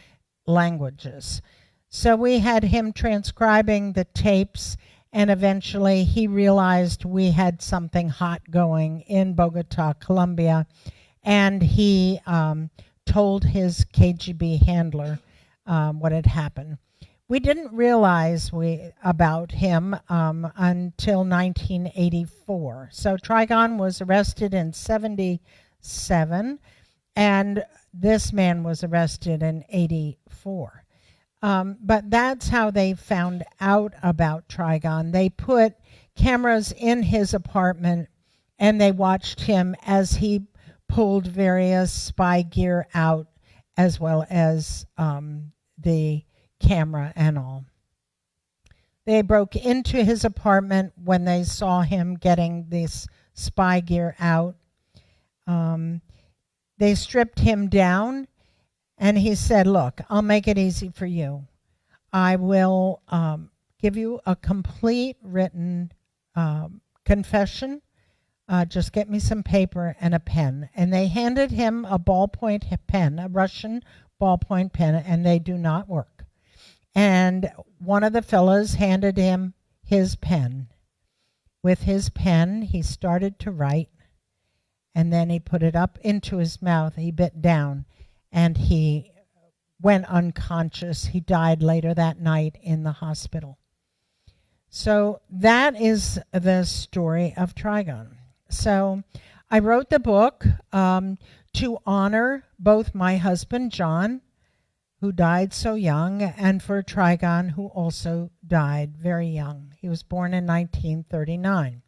languages. So we had him transcribing the tapes, and eventually he realized we had something hot going in Bogota, Colombia, and he told his KGB handler what had happened. We didn't realize about him until 1984. So Trigon was arrested in 77, and this man was arrested in 84. But that's how they found out about Trigon. They put cameras in his apartment, and they watched him as he pulled various spy gear out, as well as the camera and all. They broke into his apartment when they saw him getting this spy gear out. They stripped him down, and he said, look, I'll make it easy for you. I will give you a complete written confession. Just get me some paper and a pen. And they handed him a ballpoint pen, a Russian ballpoint pen, and they do not work. And one of the fellows handed him his pen. With his pen, he started to write, and then he put it up into his mouth. He bit down, and he went unconscious. He died later that night in the hospital. So that is the story of Trigon. So I wrote the book to honor both my husband, John, who died so young, and for Trigon, who also died very young. He was born in 1939.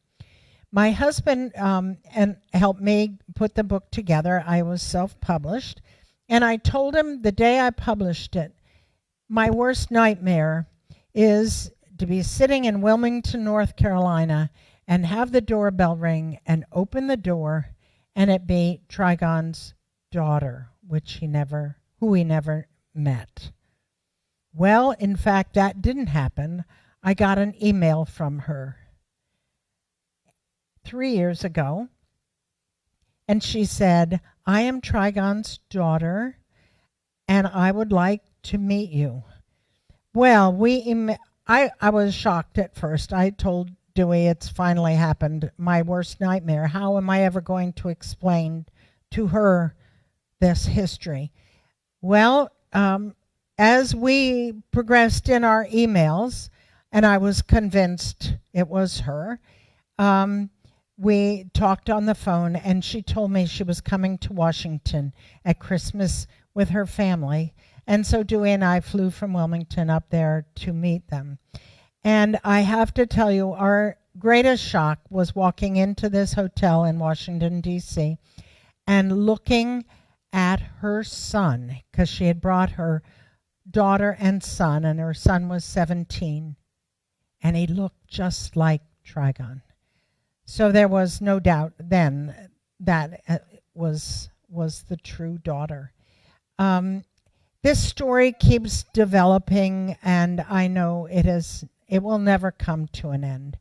My husband and helped me put the book together. I was self-published, and I told him the day I published it, my worst nightmare is to be sitting in Wilmington, North Carolina, and have the doorbell ring and open the door, and it be Trigon's daughter, who he never met. Well, in fact, that didn't happen. I got an email from her 3 years ago, and she said, I am Trigon's daughter, and I would like to meet you. Well, I was shocked at first. I told Dewey, it's finally happened, my worst nightmare. How am I ever going to explain to her this history? Well, as we progressed in our emails, and I was convinced it was her, we talked on the phone, and she told me she was coming to Washington at Christmas with her family. And so Dewey and I flew from Wilmington up there to meet them. And I have to tell you, our greatest shock was walking into this hotel in Washington, D.C., and looking at her son, because she had brought her daughter and son, and her son was 17, and he looked just like Trigon. So there was no doubt then that was the true daughter. This story keeps developing, and I know it will never come to an end.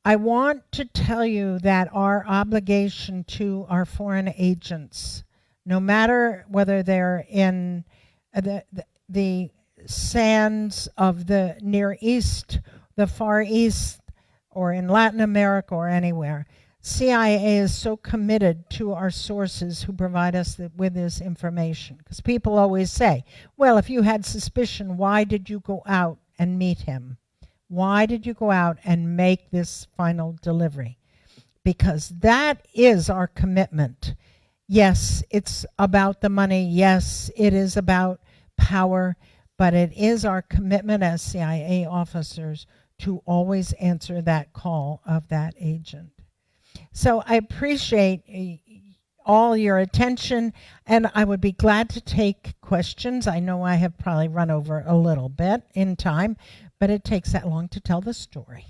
I want to tell you that our obligation to our foreign agents, no matter whether they're in the sands of the Near East, the Far East, or in Latin America or anywhere, CIA is so committed to our sources who provide us with this information. Because people always say, well, if you had suspicion, why did you go out and meet him? Why did you go out and make this final delivery? Because that is our commitment. Yes, it's about the money. Yes, it is about power. But it is our commitment as CIA officers to always answer that call of that agent. So I appreciate all your attention, and I would be glad to take questions. I know I have probably run over a little bit in time, but it takes that long to tell the story.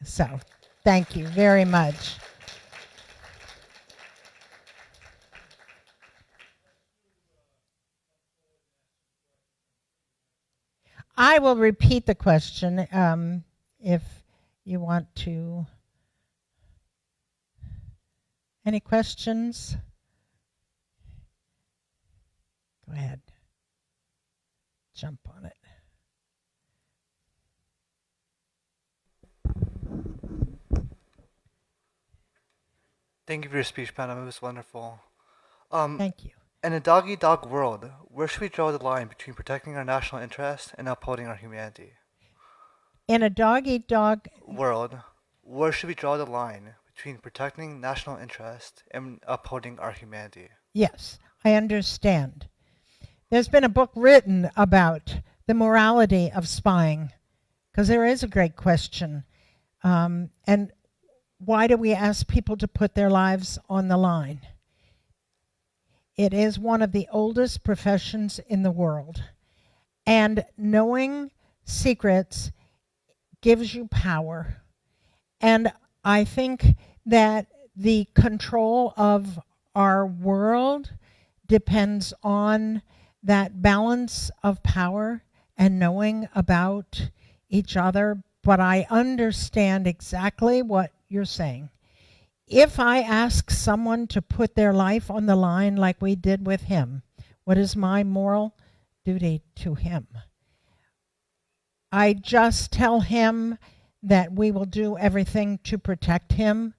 So thank you very much. I will repeat the question if you want to. Any questions? Go ahead. Jump on it. Thank you for your speech, madam. It was wonderful. Thank you. In a dog-eat-dog world, where should we draw the line between protecting our national interest and upholding our humanity? In a dog-eat-dog world, where should we draw the line between protecting national interest and upholding our humanity? Yes, I understand. There's been a book written about the morality of spying, because there is a great question. And why do we ask people to put their lives on the line? It is one of the oldest professions in the world. And knowing secrets gives you power. And I think that the control of our world depends on that balance of power and knowing about each other. But I understand exactly what you're saying. If I ask someone to put their life on the line like we did with him, what is my moral duty to him? I just tell him that we will do everything to protect him,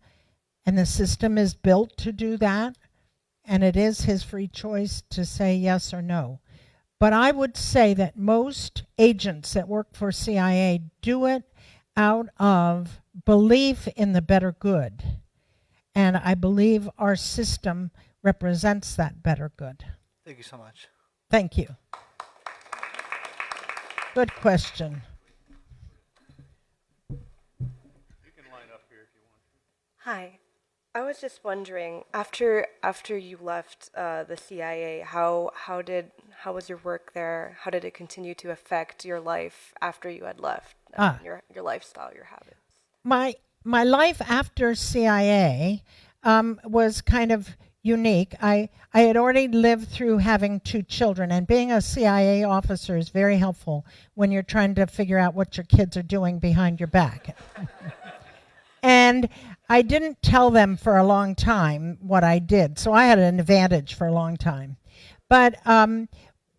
and the system is built to do that, and it is his free choice to say yes or no. But I would say that most agents that work for CIA do it out of belief in the better good. And I believe our system represents that better good. Thank you so much. Thank you. Good question. You can line up here if you want. Hi. I was just wondering, after you left the CIA, how was your work there? How did it continue to affect your life after you had left? Your lifestyle, your habits. My life after CIA was kind of unique. I had already lived through having 2 children, and being a CIA officer is very helpful when you're trying to figure out what your kids are doing behind your back. And I didn't tell them for a long time what I did, so I had an advantage for a long time. But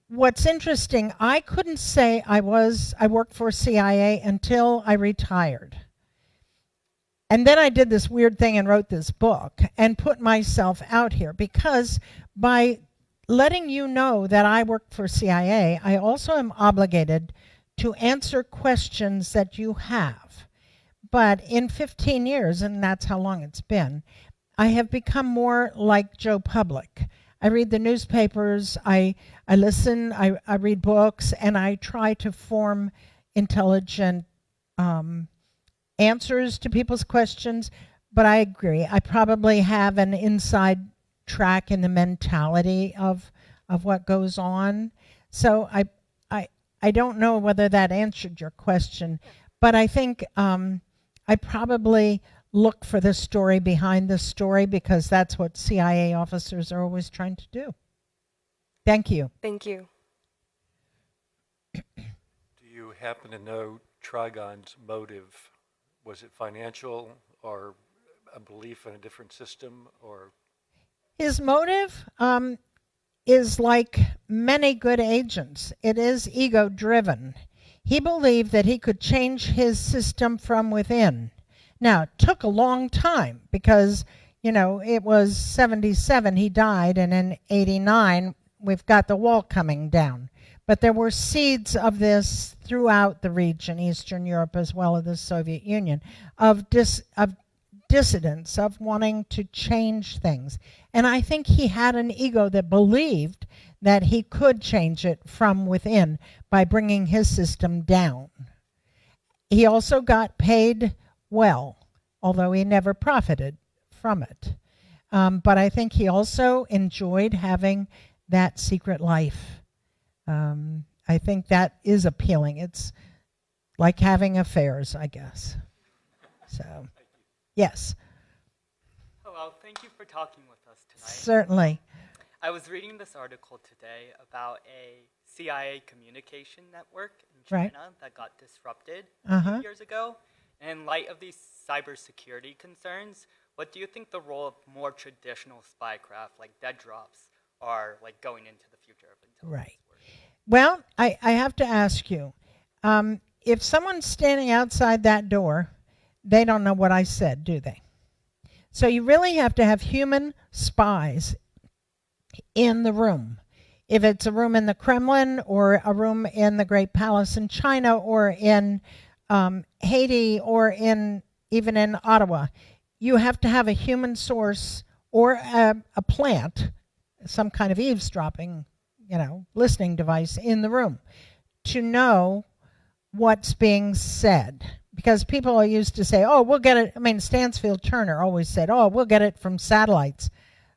what's interesting, I couldn't say I worked for CIA until I retired. And then I did this weird thing and wrote this book and put myself out here, because by letting you know that I work for CIA, I also am obligated to answer questions that you have. But in 15 years, and that's how long it's been, I have become more like Joe Public. I read the newspapers, I listen, I read books, and I try to form intelligent answers to people's questions. But I agree, I probably have an inside track in the mentality of what goes on. So I don't know whether that answered your question, but I think I probably look for the story behind the story, because that's what CIA officers are always trying to do. Thank you. Thank you. Do you happen to know Trigon's motive? Was it financial, or a belief in a different system, or? His motive is like many good agents. It is ego-driven. He believed that he could change his system from within. Now, it took a long time because, it was 77 he died, and in 89 we've got the wall coming down. But there were seeds of this throughout the region, Eastern Europe as well as the Soviet Union, of dissidents, of wanting to change things. And I think he had an ego that believed that he could change it from within by bringing his system down. He also got paid well, although he never profited from it. But I think he also enjoyed having that secret life. I think that is appealing. It's like having affairs, I guess. So, yes. Hello, thank you for talking with us tonight. Certainly. I was reading this article today about a CIA communication network in China that got disrupted a few years ago. And in light of these cybersecurity concerns, what do you think the role of more traditional spycraft like dead drops are like going into the future of intelligence work? Well, I have to ask you, if someone's standing outside that door, they don't know what I said, do they? So you really have to have human spies in the room. If it's a room in the Kremlin or a room in the Great Palace in China or in Haiti or even in Ottawa, you have to have a human source or a plant, some kind of eavesdropping, listening device in the room to know what's being said. Because people are used to say, oh, we'll get it. I mean, Stansfield Turner always said, oh, we'll get it from satellites.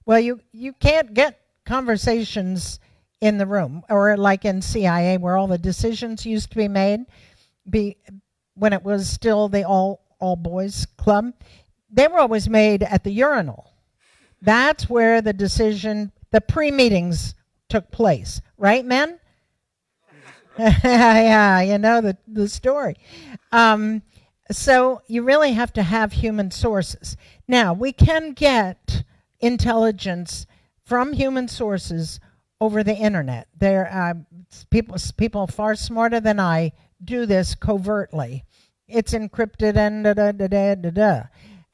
Well, you can't get conversations in the room, or like in CIA where all the decisions used to be made. when it was still the all boys club, they were always made at the urinal. That's where the decision, the pre-meetings took place, right, men? Yeah, you know the story. So you really have to have human sources. Now, we can get intelligence from human sources over the internet. There, people far smarter than I do this covertly. It's encrypted and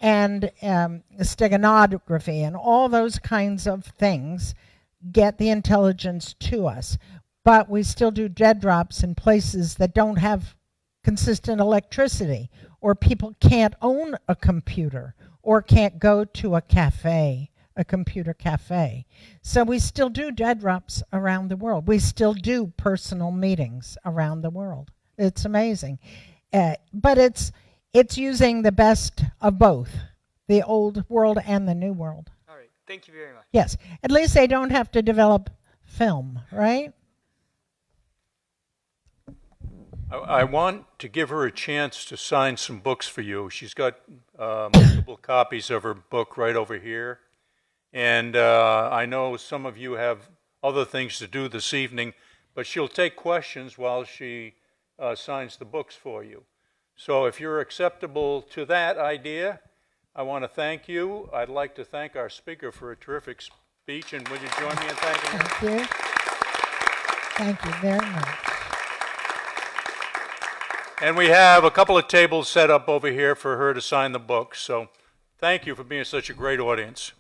and steganography and all those kinds of things get the intelligence to us. But we still do dead drops in places that don't have consistent electricity, or people can't own a computer or can't go to a cafe, a computer cafe. So we still do dead drops around the world. We still do personal meetings around the world. It's amazing. But it's using the best of both, the old world and the new world. All right. Thank you very much. Yes. At least they don't have to develop film, right? I want to give her a chance to sign some books for you. She's got multiple copies of her book right over here. And I know some of you have other things to do this evening, but she'll take questions while she signs the books for you. So if you're acceptable to that idea, I want to thank you. I'd like to thank our speaker for a terrific speech, and would you join me in thanking her? Thank you. Thank you very much. And we have a couple of tables set up over here for her to sign the books. So thank you for being such a great audience.